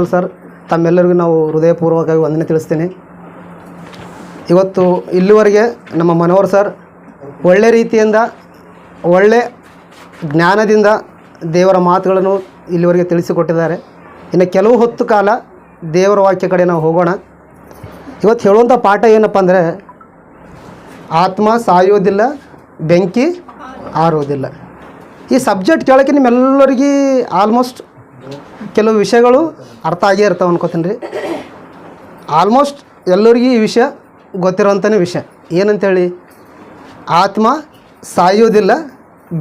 Sir, ತಮ್ಮೆಲ್ಲರಿಗೂ ನಾವು ಹೃದಯಪೂರ್ವಕವಾಗಿ ವಂದನೆ ತಿಳಿಸ್ತೀನಿ. ಇವತ್ತು ಇಲ್ಲಿವರೆಗೆ ನಮ್ಮ ಮನೋಹರ್ ಸರ್ ಒಳ್ಳೆ ರೀತಿಯಿಂದ ಒಳ್ಳೆ ಜ್ಞಾನದಿಂದ ದೇವರ ಮಾತುಗಳನ್ನು ಇಲ್ಲಿವರೆಗೆ ತಿಳಿಸಿಕೊಟ್ಟಿದ್ದಾರೆ. ಇನ್ನು ಕೆಲವು ಹೊತ್ತು ಕಾಲ ದೇವರ ವಾಕ್ಯ ಕಡೆ ನಾವು ಹೋಗೋಣ. ಇವತ್ತು ಹೇಳುವಂಥ ಪಾಠ ಏನಪ್ಪ ಅಂದರೆ, ಆತ್ಮ ಸಾಯೋದಿಲ್ಲ, ಬೆಂಕಿ ಆರೋದಿಲ್ಲ. ಈ ಸಬ್ಜೆಕ್ಟ್ ಕೇಳೋಕ್ಕೆ ನಿಮ್ಮೆಲ್ಲರಿಗೂ ಆಲ್ಮೋಸ್ಟ್ ಕೆಲವು ವಿಷಯಗಳು ಅರ್ಥ ಆಗೇ ಇರ್ತಾವೆ ಅನ್ಕೋತೀನಿ ರೀ. ಆಲ್ಮೋಸ್ಟ್ ಎಲ್ಲರಿಗೂ ಈ ವಿಷಯ ಗೊತ್ತಿರೋಂಥನೇ ವಿಷಯ ಏನಂತೇಳಿ, ಆತ್ಮ ಸಾಯೋದಿಲ್ಲ,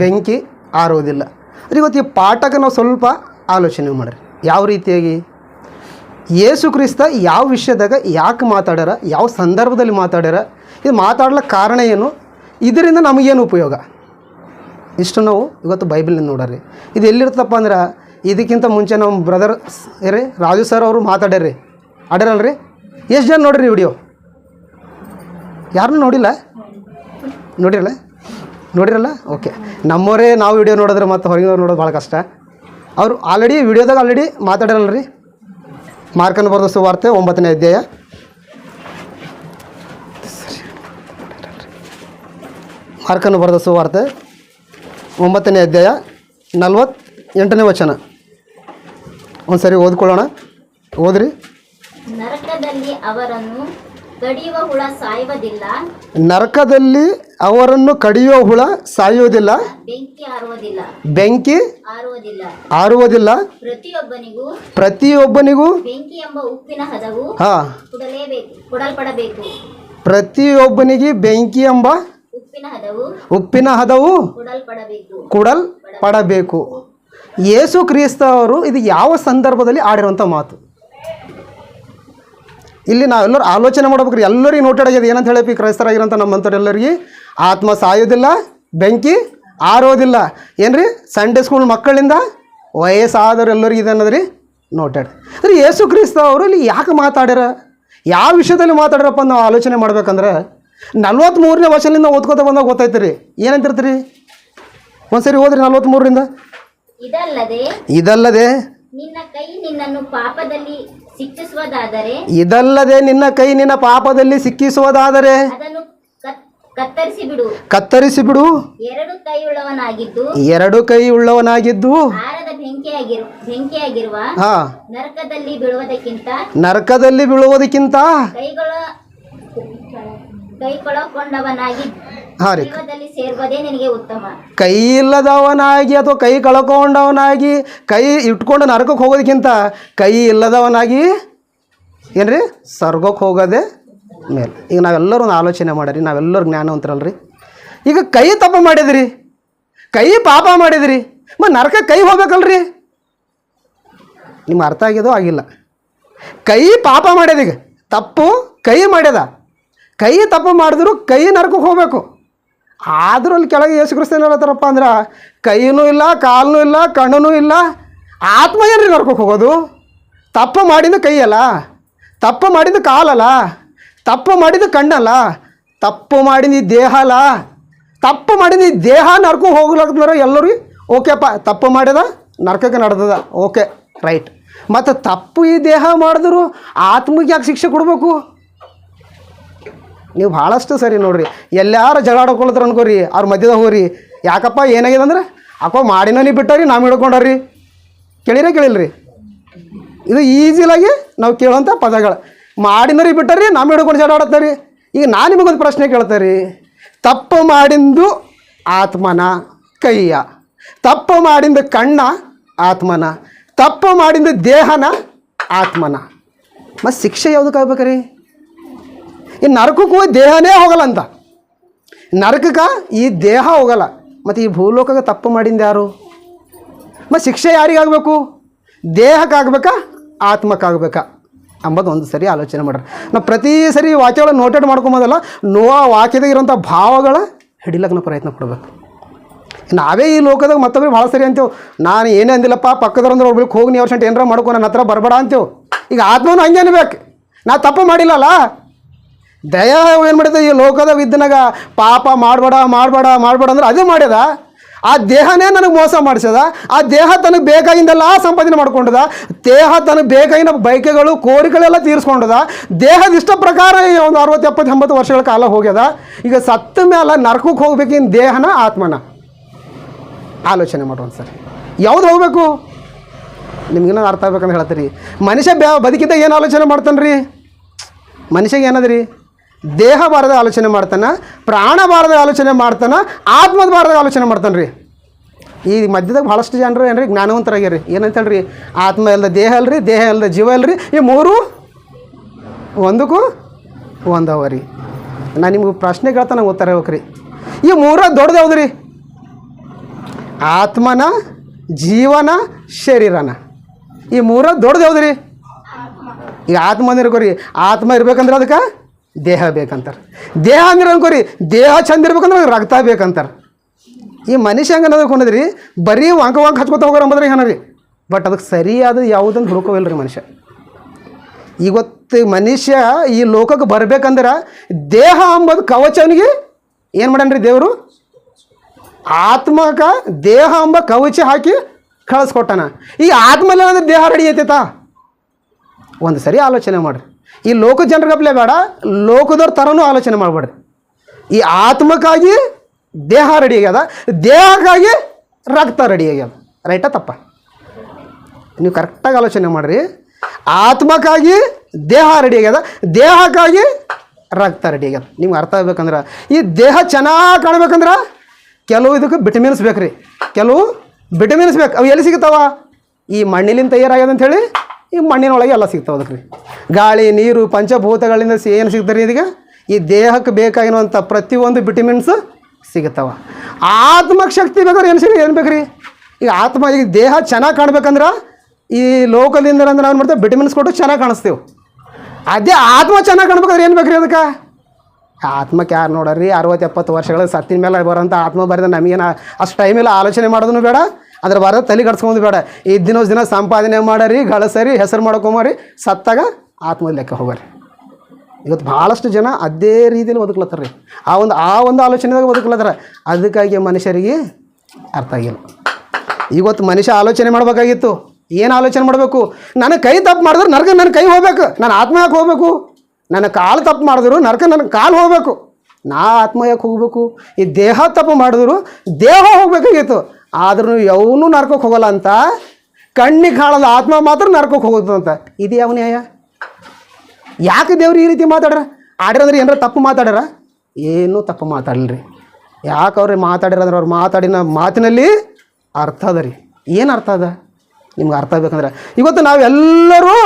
ಬೆಂಕಿ ಆರೋದಿಲ್ಲ. ಇವತ್ತು ಈ ಪಾಠಕ್ಕೆ ನಾವು ಸ್ವಲ್ಪ ಆಲೋಚನೆ ಮಾಡಿರಿ. ಯಾವ ರೀತಿಯಾಗಿ ಯೇಸು ಕ್ರಿಸ್ತ ಯಾವ ವಿಷಯದಾಗ ಯಾಕೆ ಮಾತಾಡ್ಯಾರ, ಯಾವ ಸಂದರ್ಭದಲ್ಲಿ ಮಾತಾಡ್ಯಾರ, ಇದು ಮಾತಾಡ್ಲಿಕ್ಕೆ ಕಾರಣ ಏನು, ಇದರಿಂದ ನಮಗೇನು ಉಪಯೋಗ, ಇಷ್ಟು ನಾವು ಇವತ್ತು ಬೈಬಲ್ನಿಂದ ನೋಡ್ರಿ. ಇದು ಎಲ್ಲಿರ್ತಪ್ಪ ಅಂದ್ರೆ, ಇದಕ್ಕಿಂತ ಮುಂಚೆ ನಮ್ಮ ಬ್ರದರ್ ರೀ ರಾಜು ಸರ್ ಅವರು ಮಾತಾಡ್ಯಾರ್ರಿ, ಆಡ್ಯಾರಲ್ರಿ. ಎಷ್ಟು ಜನ ನೋಡ್ರಿ ವಿಡಿಯೋ? ಯಾರನ್ನೂ ನೋಡಿರಲ್ಲ? ಓಕೆ. ನಮ್ಮವರೇ ನಾವು ವಿಡಿಯೋ ನೋಡಿದ್ರೆ ಮತ್ತು ಹೊರಗಿನವ್ರು ನೋಡೋದು ಭಾಳ ಕಷ್ಟ. ಅವರು ವಿಡಿಯೋದಾಗ ಆಲ್ರೆಡಿ ಮಾತಾಡ್ಯಾರಲ್ರಿ. ಮಾರ್ಕನ ಬರೆದ ಸುವಾರ್ತೆ 9ನೇ ಅಧ್ಯಾಯ, ಮಾರ್ಕನ ಬರೆದ ಸುವಾರ್ತೆ 9ನೇ ಅಧ್ಯಾಯ 48ನೇ ವಚನ ಒಂದು ಸರಿ ಓದ್ಕೊಳ್ಳೋಣ. ಓದ್ರಿ. ನರಕದಲ್ಲಿ ಅವರನ್ನು ಕಡಿಯುವ ಹುಳ ಸಾಯುವುದಿಲ್ಲ, ನರಕದಲ್ಲಿ ಅವರನ್ನು ಕಡಿಯುವ ಹುಳ ಸಾಯುವುದಿಲ್ಲ, ಬೆಂಕಿ ಆರುವುದಿಲ್ಲ. ಪ್ರತಿಯೊಬ್ಬನಿಗೂ ಬೆಂಕಿ ಎಂಬ ಉಪ್ಪಿನ ಹದವು ಪ್ರತಿಯೊಬ್ಬನಿಗೆ ಬೆಂಕಿ ಎಂಬ ಉಪ್ಪಿನ ಹದವು ಕೊಡಲ್ಪಡಬೇಕು. ಯೇಸು ಕ್ರಿಸ್ತ ಅವರು ಇದು ಯಾವ ಸಂದರ್ಭದಲ್ಲಿ ಆಡಿರುವಂಥ ಮಾತು? ಇಲ್ಲಿ ನಾವೆಲ್ಲರೂ ಆಲೋಚನೆ ಮಾಡ್ಬೇಕ್ರಿ. ಎಲ್ಲರಿಗೂ ನೋಟೆಡ್ ಆಗಿದೆ. ಏನಂತ ಹೇಳಪ್ಪಿ, ಕ್ರೈಸ್ತರಾಗಿರೋಂಥ ನಮ್ಮಂಥವ್ರೆಲ್ಲರಿಗೆ ಆತ್ಮ ಸಾಯೋದಿಲ್ಲ, ಬೆಂಕಿ ಆರೋದಿಲ್ಲ. ಏನ್ರಿ, ಸಂಡೇ ಸ್ಕೂಲ್ ಮಕ್ಕಳಿಂದ ವಯಸ್ಸಾದವ್ರು ಎಲ್ಲರಿಗೂ ಇದೆ ಅನ್ನೋದ್ರಿ ನೋಟೆಡ್. ಅಂದರೆ ಯೇಸು ಕ್ರಿಸ್ತ ಅವರು ಇಲ್ಲಿ ಯಾಕೆ ಮಾತಾಡ್ಯಾರ, ಯಾವ ವಿಷಯದಲ್ಲಿ ಮಾತಾಡ್ಯಾರಪ್ಪ ನಾವು ಆಲೋಚನೆ ಮಾಡ್ಬೇಕಂದ್ರೆ, 43ನೇ ವರ್ಷದಿಂದ ಓದ್ಕೋತ ಬಂದಾಗ ಗೊತ್ತಾಯ್ತು ರೀ. ಏನಂತಿರ್ತೀರಿ? ಒಂದು ಸರಿ ಓದ್ರಿ 43ರಿಂದ. ಇದಲ್ಲದೆ ನಿನ್ನ ಕೈ ನಿನ್ನನ್ನು ಪಾಪದಲ್ಲಿ ಸಿಕ್ಕಿಸುವುದಾದರೆ, ಇದಲ್ಲದೆ ನಿನ್ನ ಕೈ ನಿನ್ನ ಪಾಪದಲ್ಲಿ ಸಿಕ್ಕಿಸುವುದಾದರೆ ಅದನ್ನು ಕತ್ತರಿಸಿ ಬಿಡು. ಎರಡು ಕೈ ಉಳ್ಳವನಾಗಿದ್ದು ಆರದ ಬೆಂಕಿಯಾಗಿರುವ ನರಕದಲ್ಲಿ ಬೀಳುವುದಕ್ಕಿಂತ ಸೇರುವುದೇ ನಿನಗೆ ಉತ್ತಮ. ಕೈ ಇಲ್ಲದವನಾಗಿ ಅಥವಾ ಕೈ ಕಳ್ಕೊಂಡವನಾಗಿ ಕೈ ಇಟ್ಕೊಂಡು ನರಕಕ್ಕೆ ಹೋಗೋದಕ್ಕಿಂತ ಕೈ ಇಲ್ಲದವನಾಗಿ ಏನ್ರಿ ಸ್ವರ್ಗಕ್ಕೆ ಹೋಗೋದೇ ಮೇಲೆ. ಈಗ ನಾವೆಲ್ಲರೂ ಒಂದು ಆಲೋಚನೆ ಮಾಡಿರಿ, ನಾವೆಲ್ಲರೂ ಜ್ಞಾನವಂತರಲ್ರಿ. ಈಗ ಕೈ ತಪ್ಪು ಮಾಡಿದ್ರಿ, ಕೈ ಪಾಪ ಮಾಡಿದ್ರಿ, ನರಕಕ್ಕೆ ಕೈ ಹೋಗ್ಬೇಕಲ್ರಿ? ನಿಮ್ಗೆ ಅರ್ಥ ಆಗ್ಯದೋ ಆಗಿಲ್ಲ? ಕೈ ಪಾಪ ಮಾಡ್ಯದ, ಈಗ ತಪ್ಪು ಕೈ ಮಾಡ್ಯದ. ಕೈ ತಪ್ಪು ಮಾಡಿದ್ರು ಕೈ ನರಕಕ್ಕೆ ಹೋಗಬೇಕು. ಆದರೂ ಅಲ್ಲಿ ಕೆಳಗೆ ಯೇಸು ಕ್ರಿಸ್ತ ಏನು ಹೇಳ್ತಾರಪ್ಪ ಅಂದ್ರೆ, ಕೈನೂ ಇಲ್ಲ, ಕಾಲೂ ಇಲ್ಲ, ಕಣ್ಣೂ ಇಲ್ಲ, ಆತ್ಮ ಏನ್ರಿ ನರಕಕ್ಕೆ ಹೋಗೋದು? ತಪ್ಪು ಮಾಡಿದ್ದು ಕೈ ಅಲ್ಲ, ತಪ್ಪು ಮಾಡಿದ್ದು ಕಾಲಲ್ಲ, ತಪ್ಪು ಮಾಡಿದ್ದು ಕಣ್ಣಲ್ಲ, ತಪ್ಪು ಮಾಡಿದ ದೇಹ ಅಲ್ಲ. ತಪ್ಪು ಮಾಡಿದ ದೇಹ ನರಕಕ್ಕೆ ಹೋಗ್ಲಾಕ್ತಾರೆ ಎಲ್ಲರೂ. ಓಕೆಪ್ಪ, ತಪ್ಪು ಮಾಡಿದ ನರಕಕ್ಕೆ ನಡೆದದ, ಓಕೆ ರೈಟ್. ಮತ್ತು ತಪ್ಪು ಈ ದೇಹ ಮಾಡಿದ್ರು ಆತ್ಮಗೆ ಯಾಕೆ ಶಿಕ್ಷೆ ಕೊಡಬೇಕು? ನೀವು ಭಾಳಷ್ಟು ಸರಿ ನೋಡ್ರಿ, ಎಲ್ಲಾರು ಜಗಳ ಆಡ್ಕೊಳ್ತಾರೆ ಅನ್ಕೋರಿ, ಅವ್ರ ಮಧ್ಯದಾಗ ಹೋಗ್ರಿ, ಯಾಕಪ್ಪ ಏನಾಗಿದೆ ಅಂದ್ರೆ, ಅಕ್ಕೋ ಮಾಡಿನ ನೀವು ಬಿಟ್ಟಾರಿ, ನಾವು ಹಿಡ್ಕೊಂಡ್ರಿ. ಕೇಳಿಲ್ರಿ? ಇದು ಈಸಿಲಾಗಿ ನಾವು ಕೇಳೋಂಥ ಪದಗಳು. ಮಾಡಿನರಿ ಬಿಟ್ಟಾರಿ, ನಾವು ಹಿಡ್ಕೊಂಡು ಜಗಳ ಆಡತ್ತಾರೆ. ಈಗ ನಾನು ನಿಮಗೊಂದು ಪ್ರಶ್ನೆ ಕೇಳ್ತಾರೆ, ತಪ್ಪು ಮಾಡಿಂದು ಆತ್ಮನ ಕೈಯ, ತಪ್ಪು ಮಾಡಿಂದ ಕಣ್ಣ ಆತ್ಮನ, ತಪ್ಪು ಮಾಡಿಂದ ದೇಹನ ಆತ್ಮನ, ಮತ್ತು ಶಿಕ್ಷೆ ಯಾವುದಕ್ಕೆ ಆಗ್ಬೇಕ್ರಿ? ಈ ನರಕಕ್ಕೆ ಹೋಗಿ ದೇಹನೇ ಹೋಗಲ್ಲ ಅಂತ, ನರಕಕ್ಕೆ ಈ ದೇಹ ಹೋಗಲ್ಲ. ಮತ್ತು ಈ ಭೂಲೋಕಕ್ಕೆ ತಪ್ಪು ಮಾಡಿಂದ ಯಾರು? ಮತ್ತು ಶಿಕ್ಷೆ ಯಾರಿಗಾಗಬೇಕು? ದೇಹಕ್ಕಾಗಬೇಕಾ, ಆತ್ಮಕ್ಕಾಗಬೇಕಾ ಅಂಬೋದು ಒಂದು ಸರಿ ಆಲೋಚನೆ ಮಾಡ್ರಿ. ನಾವು ಪ್ರತಿ ಸರಿ ವಾಕ್ಯಗಳನ್ನು ನೋಟೆಡ್ ಮಾಡ್ಕೊಂಬೋದಲ್ಲ, ವಾಕ್ಯದಾಗ ಇರೋಂಥ ಭಾವಗಳ ಹಿಡಿಲಕ್ಕೆ ನಾವು ಪ್ರಯತ್ನ ಪಡಬೇಕು. ನಾವೇ ಈ ಲೋಕದಾಗ ಮತ್ತೊಬ್ಬರು ಭಾಳ ಸರಿ ಅಂತೇವೆ. ನಾನು ಏನೇ ಅಂದಿಲ್ಲಪ್ಪ, ಪಕ್ಕದವ್ರಂದ್ರೆ ಒಬ್ರಿಗೆ ಹೋಗಿ ನೀವು ವರ್ಷ ಏನಾರ ಮಾಡ್ಕೊ, ನನ್ನ ಹತ್ರ ಬರಬೇಡ ಅಂತೇವೆ. ಈಗ ಆತ್ಮನೂ ಹಂಗೆ ಅನ್ಬೇಕು, ನಾ ತಪ್ಪು ಮಾಡಿಲ್ಲಲ್ಲ. ದಯ ಏನು ಮಾಡಿದೆ, ಈ ಲೋಕದಾಗ ಇದ್ದನಾಗ ಪಾಪ ಮಾಡಬೇಡ ಅಂದ್ರೆ ಅದೇ ಮಾಡ್ಯದ. ಆ ದೇಹನೇ ನನಗೆ ಮೋಸ ಮಾಡಿಸದ. ಆ ದೇಹ ತನಗೆ ಬೇಕಾಗಿಂದೆಲ್ಲ ಸಂಪಾದನೆ ಮಾಡ್ಕೊಂಡದ. ದೇಹ ತನಗೆ ಬೇಕಾಗಿನ ಬಯಕೆಗಳು ಕೋರಿಕೆಗಳೆಲ್ಲ ತೀರಿಸ್ಕೊಂಡದ. ದೇಹದ ಇಷ್ಟ ಪ್ರಕಾರ ಒಂದು 60, 70, 80 ವರ್ಷಗಳ ಕಾಲ ಹೋಗ್ಯದ. ಈಗ ಸತ್ತ ಮೇಲೆ ನರಕಕ್ಕೆ ಹೋಗ್ಬೇಕಿನ್ ದೇಹನ ಆತ್ಮನ ಆಲೋಚನೆ ಮಾಡೋಣ ಸರ್. ಯಾವ್ದು ಹೋಗ್ಬೇಕು ನಿಮ್ಗಿನ್ನ ಅರ್ಥ ಆಗ್ಬೇಕಂತ ಹೇಳ್ತೀರಿ. ಮನುಷ್ಯ ಬದುಕಿದ್ದಾಗ ಏನು ಆಲೋಚನೆ ಮಾಡ್ತಾನೆ ರೀ? ಮನುಷ್ಯಗೆ ಏನದ್ರಿ? ದೇಹ ಬಾರದ ಆಲೋಚನೆ ಮಾಡ್ತಾನೆ, ಪ್ರಾಣ ಬಾರದ ಆಲೋಚನೆ ಮಾಡ್ತಾನೆ, ಆತ್ಮದ ಬಾರದ ಆಲೋಚನೆ ಮಾಡ್ತಾನೆ ರೀ. ಈ ಮಧ್ಯದಾಗ ಭಾಳಷ್ಟು ಜನರು ಏನ್ರಿ ಜ್ಞಾನವಂತರಾಗ್ಯಾರಿ. ಏನಂತ ಹೇಳ್ರಿ, ಆತ್ಮ ಇಲ್ಲದ ದೇಹ ಅಲ್ರಿ, ದೇಹ ಇಲ್ಲದ ಜೀವ ಅಲ್ರಿ, ಈ ಮೂರು ಒಂದಕ್ಕೂ ಒಂದವ ರೀ. ನಾನು ನಿಮ್ಗೆ ಪ್ರಶ್ನೆ ಕೇಳ್ತಾನೆ ನಂಗೆ ಉತ್ತರ ಹೋಗ್ರಿ. ಈ ಮೂರ ದೊಡ್ಡದು ಯಾವ್ದು ರೀ? ಆತ್ಮನ, ಜೀವನ, ಶರೀರನ. ಈ ಮೂರ ದೊಡ್ಡದು ಯಾವ್ದು ರೀ? ಈಗ ಆತ್ಮ ಅಂದ್ರೆ ಅನ್ಕೋರಿ, ಆತ್ಮ ಇರ್ಬೇಕಂದ್ರೆ ಅದಕ್ಕೆ ದೇಹ ಬೇಕಂತಾರೆ. ದೇಹ ಅಂದ್ರೆ ಅನ್ಕೋರಿ, ದೇಹ ಚಂದ ಇರ್ಬೇಕಂದ್ರೆ ಅದಕ್ಕೆ ರಕ್ತ ಬೇಕಂತಾರೆ. ಈ ಮನುಷ್ಯ ಹಂಗೆ ಅನ್ನೋದಕ್ಕೆ ಬರೀ ವಾಂಕ ಹಚ್ಕೊತ ಹೋಗೋರು ಅಂಬದ್ರಿ ಏನ ರೀ. ಬಟ್ ಅದಕ್ಕೆ ಸರಿಯಾದ ಯಾವುದಂದು ಹುಡುಕೋವಿಲ್ಲ ರೀ ಮನುಷ್ಯ. ಇವತ್ತು ಮನುಷ್ಯ ಈ ಲೋಕಕ್ಕೆ ಬರ್ಬೇಕಂದ್ರೆ ದೇಹ ಅಂಬೋದು ಕವಚನಿಗೆ ಏನು ಮಾಡ್ಯಾನ್ರಿ ದೇವರು? ಆತ್ಮಕ ದೇಹ ಅಂಬ ಕವಚ ಹಾಕಿ ಕಳಿಸ್ಕೊಟ್ಟಾನ. ಈ ಆತ್ಮ ಅಂದ್ರೆ ದೇಹ ರೆಡಿ ಐತೈತಾ? ಒಂದು ಸರಿ ಆಲೋಚನೆ ಮಾಡಿರಿ. ಈ ಲೋಕ ಜನರಿಗಪ್ಲೆ ಬೇಡ, ಲೋಕದವ್ರ ಥರನೂ ಆಲೋಚನೆ ಮಾಡಬೇಡ್ರಿ. ಈ ಆತ್ಮಕ್ಕಾಗಿ ದೇಹ ರೆಡಿ ಆಗ್ಯದ, ದೇಹಕ್ಕಾಗಿ ರಕ್ತ ರೆಡಿ ಆಗ್ಯದ. ರೈಟಾ ತಪ್ಪ? ನೀವು ಕರೆಕ್ಟಾಗಿ ಆಲೋಚನೆ ಮಾಡಿರಿ. ಆತ್ಮಕ್ಕಾಗಿ ದೇಹ ರೆಡಿ ಆಗ್ಯದ, ದೇಹಕ್ಕಾಗಿ ರಕ್ತ ರೆಡಿ ಆಗ್ಯದ. ನಿಮ್ಗೆ ಅರ್ಥ ಆಗ್ಬೇಕಂದ್ರೆ, ಈ ದೇಹ ಚೆನ್ನಾಗಿ ಕಾಣ್ಬೇಕಂದ್ರೆ ಕೆಲವು ಇದಕ್ಕೆ ವಿಟಮಿನ್ಸ್ ಬೇಕು ರೀ. ಕೆಲವು ವಿಟಮಿನ್ಸ್ ಬೇಕು. ಅವು ಎಲ್ಲಿ ಸಿಗ್ತಾವ? ಈ ಮಣ್ಣಿಲಿಂದ ತಯಾರಾಗ್ಯದ ಅಂಥೇಳಿ ಈ ಮಣ್ಣಿನೊಳಗೆ ಎಲ್ಲ ಸಿಗ್ತಾವೆ. ಅದಕ್ಕೆ ರೀ ಗಾಳಿ, ನೀರು, ಪಂಚಭೂತಗಳಿಂದ ಏನು ಸಿಗ್ತಾರೆ ಇದೀಗ? ಈ ದೇಹಕ್ಕೆ ಬೇಕಾಗಿರುವಂಥ ಪ್ರತಿಯೊಂದು ವಿಟಮಿನ್ಸ್ ಸಿಗುತ್ತವೆ. ಆತ್ಮಕ್ಕೆ ಶಕ್ತಿ ಬೇಕಾದ್ರೆ ಏನು ಬೇಕು ರೀ? ಈಗ ಆತ್ಮ, ಈಗ ದೇಹ ಚೆನ್ನಾಗಿ ಕಾಣ್ಬೇಕಂದ್ರೆ ಈ ಲೋಕದಿಂದ ಅಂದ್ರೆ ನಾವು ಮಾಡ್ತೇವೆ ವಿಟಮಿನ್ಸ್ ಕೊಟ್ಟು ಚೆನ್ನಾಗಿ ಕಾಣಿಸ್ತೀವಿ. ಅದೇ ಆತ್ಮ ಚೆನ್ನಾಗಿ ಕಾಣ್ಬೇಕಾದ್ರೆ ಏನು ಬೇಕು ರೀ ಅದಕ್ಕೆ? ಆತ್ಮಕ್ಕೆ ಯಾರು ನೋಡ್ರಿ 60-70 ವರ್ಷಗಳ ಸತ್ತಿನ ಮೇಲೆ ಬರೋಂಥ ಆತ್ಮ ಬರೆದ ನಮಗೇನು ಅಷ್ಟು ಟೈಮೆಲ್ಲ ಆಲೋಚನೆ ಮಾಡೋದು ಬೇಡ, ಅದ್ರ ಬರೋದು ತಲೆ ಕಟ್ಸ್ಕೊಂಡು ಬೇಡ. ದಿನ ಸಂಪಾದನೆ ಮಾಡರಿ, ಗಳಿಸರಿ, ಹೆಸರು ಮಾಡ್ಕೊಂಬರಿ, ಸತ್ತಾಗ ಆತ್ಮದ ಲೆಕ್ಕ ಹೋಗ್ರಿ. ಇವತ್ತು ಭಾಳಷ್ಟು ಜನ ಅದೇ ರೀತಿಯಲ್ಲಿ ಬದುಕ್ಲತ್ತಾರ ರೀ. ಆ ಒಂದು ಆಲೋಚನೆದಾಗ ಬದುಕ್ಲತ್ತಾರ. ಅದಕ್ಕಾಗಿ ಮನುಷ್ಯರಿಗೆ ಅರ್ಥ ಆಗಿಲ್ಲ. ಇವತ್ತು ಮನುಷ್ಯ ಆಲೋಚನೆ ಮಾಡಬೇಕಾಗಿತ್ತು. ಏನು ಆಲೋಚನೆ ಮಾಡಬೇಕು? ನನ್ನ ಕೈ ತಪ್ಪು ಮಾಡಿದ್ರೆ ನರಕ ನನ್ನ ಕೈ ಹೋಗ್ಬೇಕು, ನಾನು ಆತ್ಮ ಯಾಕೆ ಹೋಗ್ಬೇಕು? ನನ್ನ ಕಾಲು ತಪ್ಪು ಮಾಡಿದ್ರು ನರಕ ನನ್ನ ಕಾಲು ಹೋಗ್ಬೇಕು, ನಾ ಆತ್ಮ ಯಾಕೆ ಹೋಗ್ಬೇಕು? ಈ ದೇಹ ತಪ್ಪು ಮಾಡಿದ್ರು ದೇಹ ಹೋಗ್ಬೇಕಾಗಿತ್ತು. ಆದ್ರೂ ಯಾವನು ನರ್ಕಕ್ಕೆ ಹೋಗಲ್ಲ ಅಂತ, ಕಣ್ಣಿಗೆ ಕಾಣದ ಆತ್ಮ ಮಾತ್ರ ನರ್ಕಕ್ಕೆ ಹೋಗೋದು ಅಂತ. ಇದು ಯಾವ ನ್ಯಾಯ? ಯಾಕೆ ದೇವ್ರು ಈ ರೀತಿ ಮಾತಾಡ್ರ? ಆಡಿರಂದ್ರೆ ಏನಾರ ತಪ್ಪು ಮಾತಾಡ್ಯಾರ? ಏನೂ ತಪ್ಪು ಮಾತಾಡಲ್ರಿ. ಯಾಕೆ ಅವ್ರಿಗೆ ಮಾತಾಡಿರಂದ್ರೆ ಅವ್ರು ಮಾತಾಡಿನ ಮಾತಿನಲ್ಲಿ ಅರ್ಥ ಅದ ರೀ. ಏನು ಅರ್ಥ ಅದ ನಿಮ್ಗೆ ಅರ್ಥ ಆಗ್ಬೇಕಂದ್ರೆ, ಇವತ್ತು ನಾವೆಲ್ಲರೂ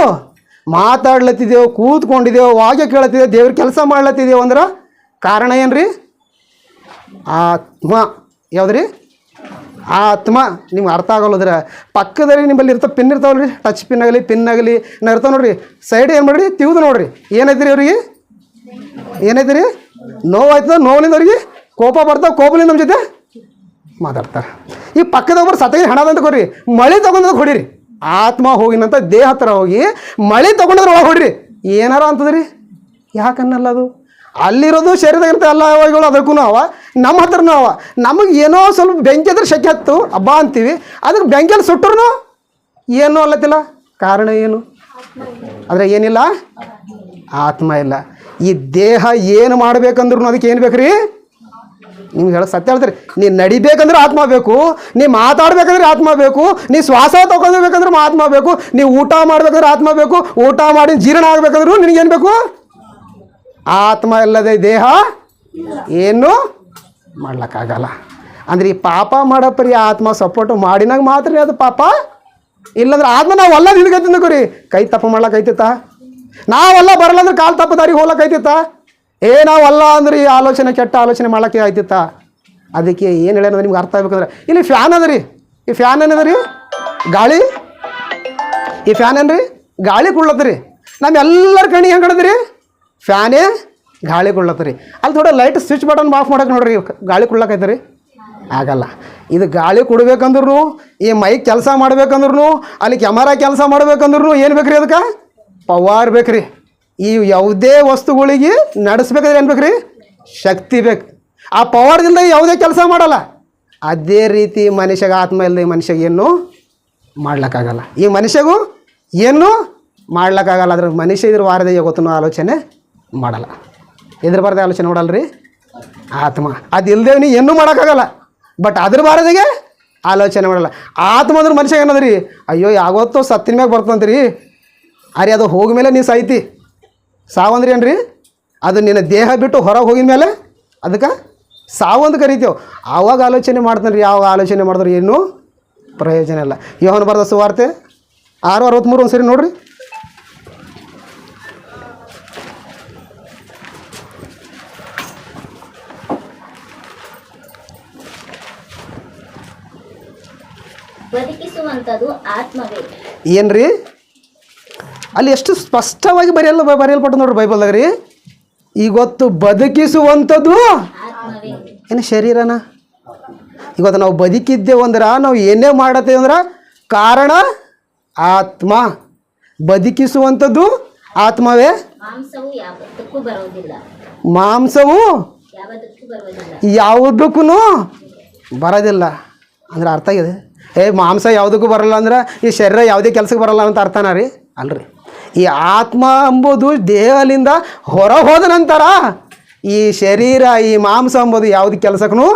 ಮಾತಾಡ್ಲತ್ತಿದ್ದೇವೆ, ಕೂತ್ಕೊಂಡಿದ್ದೇವೆ, ವಾಕ್ಯ ಕೇಳತ್ತಿದ್ದೇವೆ, ದೇವ್ರ ಕೆಲಸ ಮಾಡ್ಲತ್ತಿದ್ದೇವೆ ಅಂದ್ರೆ ಕಾರಣ ಏನು ರೀ? ಆತ್ಮ. ಯಾವ್ದು ರೀ? ಆತ್ಮ. ನಿಮ್ಗೆ ಅರ್ಥ ಆಗೋಲ್ಲದ್ರೆ ಪಕ್ಕದಲ್ಲಿ ನಿಮ್ಮಲ್ಲಿ ಪಿನ್ ಇರ್ತಾವಲ್ಲ ರೀ, ಟಚ್ ಪಿನ್ ಆಗಲಿ, ಪಿನ್ ಆಗಲಿ ಇರ್ತಾವೆ ನೋಡ್ರಿ, ಸೈಡ್ ಏನು ಮಾಡಿರಿ ತಿವ್ದು ನೋಡ್ರಿ. ಏನೈತಿ ರೀ ಅವ್ರಿಗೆ? ಏನೈತಿ ರೀ? ನೋವಾಯ್ತದ, ನೋವಿನಿಂದ ಅವ್ರಿಗೆ ಕೋಪ ಬರ್ತಾವೆ, ಕೋಪದಿಂದ ನಮ್ಮ ಜೊತೆ ಮಾತಾಡ್ತಾರೆ. ಈ ಪಕ್ಕದೊಬ್ಬರು ಸತ್ತಗೆ ಹಣದಂತ ಕೊಡ್ರಿ, ಮಳೆ ತೊಗೊಂಡೋಗಿ ಹೊಡಿರಿ. ಆತ್ಮ ಹೋಗಿನಂತ ದೇಹ ಹತ್ರ ಹೋಗಿ ಮಳೆ ತೊಗೊಂಡೋದ್ರ ಒಳಗೆ ಹೊಡಿರಿ, ಏನಾರ ಅಂತದ್ರಿ? ಯಾಕನ್ನಲ್ಲ ಅದು? ಅಲ್ಲಿರೋದು ಶರೀರದಾಗಿರ್ತ ಎಲ್ಲ ಅವಗಳು ಅದಕ್ಕೂ ಅವ, ನಮ್ಮ ಹತ್ರನೂ ಅವ. ನಮಗೆ ಏನೋ ಸ್ವಲ್ಪ ಬೆಂಕಿ ಹತ್ರ ಶೆಕೆ ಹತ್ತು ಹಬ್ಬ ಅಂತೀವಿ, ಅದಕ್ಕೆ ಬೆಂಕಿಯಲ್ಲಿ ಸುಟ್ಟರು ಏನೂ ಅಲ್ಲತ್ತಿಲ್ಲ. ಕಾರಣ ಏನು? ಆದರೆ ಏನಿಲ್ಲ, ಆತ್ಮ ಇಲ್ಲ. ಈ ದೇಹ ಏನು ಮಾಡ್ಬೇಕಂದ್ರೂ ಅದಕ್ಕೆ ಏನು ಬೇಕು ರೀ? ನಿಮ್ಗೆ ಹೇಳೋ ಸತ್ಯ ಹೇಳ್ತಾರೆ. ನೀ ನಡಿಬೇಕಂದ್ರೆ ಆತ್ಮ ಬೇಕು, ನೀ ಮಾತಾಡ್ಬೇಕಂದ್ರೆ ಆತ್ಮ ಬೇಕು, ನೀ ಶ್ವಾಸ ತಗೊಳ್ಬೇಕಂದ್ರೆ ಆತ್ಮ ಬೇಕು, ನೀವು ಊಟ ಮಾಡ್ಬೇಕಂದ್ರೆ ಆತ್ಮ ಬೇಕು, ಊಟ ಮಾಡಿ ಜೀರ್ಣ ಆಗ್ಬೇಕಂದ್ರೂ ನಿನಗೇನು ಬೇಕು? ಆತ್ಮ ಇಲ್ಲದೆ ದೇಹ ಏನು ಮಾಡ್ಲಿಕ್ಕಾಗಲ್ಲ. ಅಂದ್ರೆ ಈ ಪಾಪ ಮಾಡೋ ಪರಿ ಆತ್ಮ ಸಪೋರ್ಟ್ ಮಾಡಿನಾಗ ಮಾತ್ರ ಅದು ಪಾಪ. ಇಲ್ಲಾಂದ್ರೆ ಆತ್ಮ ನಾವು ಅಲ್ಲ ನಿನ್ಗೈತಿಂದ ಕೊರಿ, ಕೈ ತಪ್ಪು ಮಾಡ್ಲಕ್ಕೈತಿತ್ತ? ನಾವೆಲ್ಲ ಬರಲ್ಲ ಅಂದ್ರೆ ಕಾಲು ತಪ್ಪು ದಾರಿಗೆ ಹೋಗ್ಲಕ್ಕೈತಿತ್ತ? ನಾವಲ್ಲ ಅಂದ್ರೆ ಈ ಆಲೋಚನೆ, ಕೆಟ್ಟ ಆಲೋಚನೆ ಮಾಡ್ಲಿಕ್ಕೆ ಆಯ್ತಿತ್ತ? ಅದಕ್ಕೆ ಏನು ಹೇಳ್ಯಾನ ನಿಮ್ಗೆ ಅರ್ಥ ಆಗ್ಬೇಕಂದ್ರೆ, ಇಲ್ಲಿ ಫ್ಯಾನ್ ಅದ ರೀ. ಈ ಫ್ಯಾನ್ ಏನದ ರೀ? ಗಾಳಿ. ಈ ಫ್ಯಾನ್ ಏನು ರೀ? ಗಾಳಿ ಕೊಡ್ಲತ್ತರಿ. ನಮ್ಮೆಲ್ಲರ ಕಣ್ಣಿಗೆ ಹೆಂಗೆ ಕಾಣದ್ರಿ? ಫ್ಯಾನೇ ಗಾಳಿ ಕೊಡ್ಲತ್ತರಿ. ಅಲ್ಲಿ ಥೋಡೆ ಲೈಟ್ ಸ್ವಿಚ್ ಬಟನ್ ಆಫ್ ಮಾಡಕ್ಕೆ ನೋಡ್ರಿ, ಗಾಳಿ ಕೊಡ್ಲಕ್ಕೈತೆ ಆಗಲ್ಲ. ಇದು ಗಾಳಿ ಕೊಡ್ಬೇಕಂದ್ರೂ, ಈ ಮೈಕ್ ಕೆಲಸ ಮಾಡ್ಬೇಕಂದ್ರೂ, ಅಲ್ಲಿ ಕ್ಯಾಮರಾ ಕೆಲಸ ಮಾಡ್ಬೇಕಂದ್ರೂ ಏನು ಬೇಕ್ರಿ? ಅದಕ್ಕೆ ಪವರ್ ಬೇಕ್ರಿ. ಈ ಯಾವುದೇ ವಸ್ತುಗಳಿಗೆ ನಡೆಸ್ಬೇಕಾದ್ರೆ ಏನು ಬೇಕ್ರಿ? ಶಕ್ತಿ ಬೇಕು. ಆ ಪವರ್ದಿಂದ ಯಾವುದೇ ಕೆಲಸ ಮಾಡಲ್ಲ. ಅದೇ ರೀತಿ ಮನುಷ್ಯಗೆ ಆತ್ಮ ಇಲ್ಲದೆ ಈ ಮನುಷ್ಯಗೆ ಏನು ಮಾಡ್ಲಿಕ್ಕಾಗಲ್ಲ. ಈ ಮನುಷ್ಯಗೂ ಏನು ಮಾಡ್ಲಿಕ್ಕಾಗಲ್ಲ. ಅದ್ರ ಮನುಷ್ಯ ಇದ್ರ ವಾರದ ಗೊತ್ತೂ ಆಲೋಚನೆ ಮಾಡಲ್ಲ. ಇದ್ರ ಬಾರದೆ ಆಲೋಚನೆ ಮಾಡಲ್ರಿ ಆತ್ಮ. ಅದು ಇಲ್ಲದೆ ನೀ ಏನೂ ಮಾಡೋಕ್ಕಾಗಲ್ಲ. ಬಟ್ ಅದ್ರ ಬಾರದಿಗೆ ಆಲೋಚನೆ ಮಾಡಲ್ಲ. ಆತ್ಮ ಅಂದ್ರೆ ಮನುಷ್ಯ ಏನದ್ರಿ, ಅಯ್ಯೋ ಯಾವತ್ತೋ ಸತ್ತಿನ ಮ್ಯಾಗ ಬರ್ತಂತ್ರಿ. ಅರೆ ಅದು ಹೋಗ ಮೇಲೆ ನೀ ಸಾಯ್ತಿ. ಸಾವಂದ್ರಿ ಏನ್ರಿ, ಅದು ನಿನ್ನ ದೇಹ ಬಿಟ್ಟು ಹೊರಗೆ ಹೋಗಿದ ಮೇಲೆ ಅದಕ್ಕೆ ಸಾವು ಅಂತ ಕರಿತೇವೆ. ಆವಾಗ ಆಲೋಚನೆ ಮಾಡ್ತಾನೆ ರೀ. ಯಾವಾಗ ಆಲೋಚನೆ ಮಾಡಿದ್ರೆ ಏನೂ ಪ್ರಯೋಜನ ಇಲ್ಲ. ಯೋಹನ ಬರೆದ ಸುವಾರ್ತೆ 6:63 ಒಂದು ಸರಿ ನೋಡ್ರಿ. ಬದುಕಿಸುವಂಥದ್ದು ಆತ್ಮವೇ. ಏನ್ರಿ ಅಲ್ಲಿ ಎಷ್ಟು ಸ್ಪಷ್ಟವಾಗಿ ಬರೆಯಲ್ಪಟ್ಟು ನೋಡ್ರಿ ಬೈಬಲ್ದಾಗ ರೀ. ಇವತ್ತು ಬದುಕಿಸುವಂಥದ್ದು ಆತ್ಮವೇ. ಏನು ಶರೀರನ? ಇವತ್ತು ನಾವು ಬದುಕಿದ್ದೇವೆ ಅಂದ್ರೆ ನಾವು ಏನೇ ಮಾಡತ್ತೇವೆ ಅಂದ್ರೆ ಕಾರಣ ಆತ್ಮ. ಬದುಕಿಸುವಂಥದ್ದು ಆತ್ಮವೇ. ಮಾಂಸವು ಯಾವತ್ತಕ್ಕೂ ಬರೋದಿಲ್ಲ. ಮಾಂಸವು ಯಾವತ್ತಕ್ಕೂ ಬರೋದಿಲ್ಲ. ಯಾವುದಕ್ಕೂ ಬರೋದಿಲ್ಲ ಅಂದ್ರೆ ಅರ್ಥ ಆಗಿದೆ. ಮಾಂಸ ಯಾವುದಕ್ಕೂ ಬರಲ್ಲ ಅಂದ್ರೆ ಈ ಶರೀರ ಯಾವುದೇ ಕೆಲಸಕ್ಕೆ ಬರಲ್ಲ ಅಂತ ಅರ್ಥನ ರೀ? ಅಲ್ರಿ. ಈ ಆತ್ಮ ಎಂಬುದು ದೇಹದಿಂದ ಹೊರ ಹೋದ ನಂತರ ಈ ಶರೀರ ಈ ಮಾಂಸ ಎಂಬುದು ಯಾವುದೇ ಕೆಲಸಕ್ಕೂ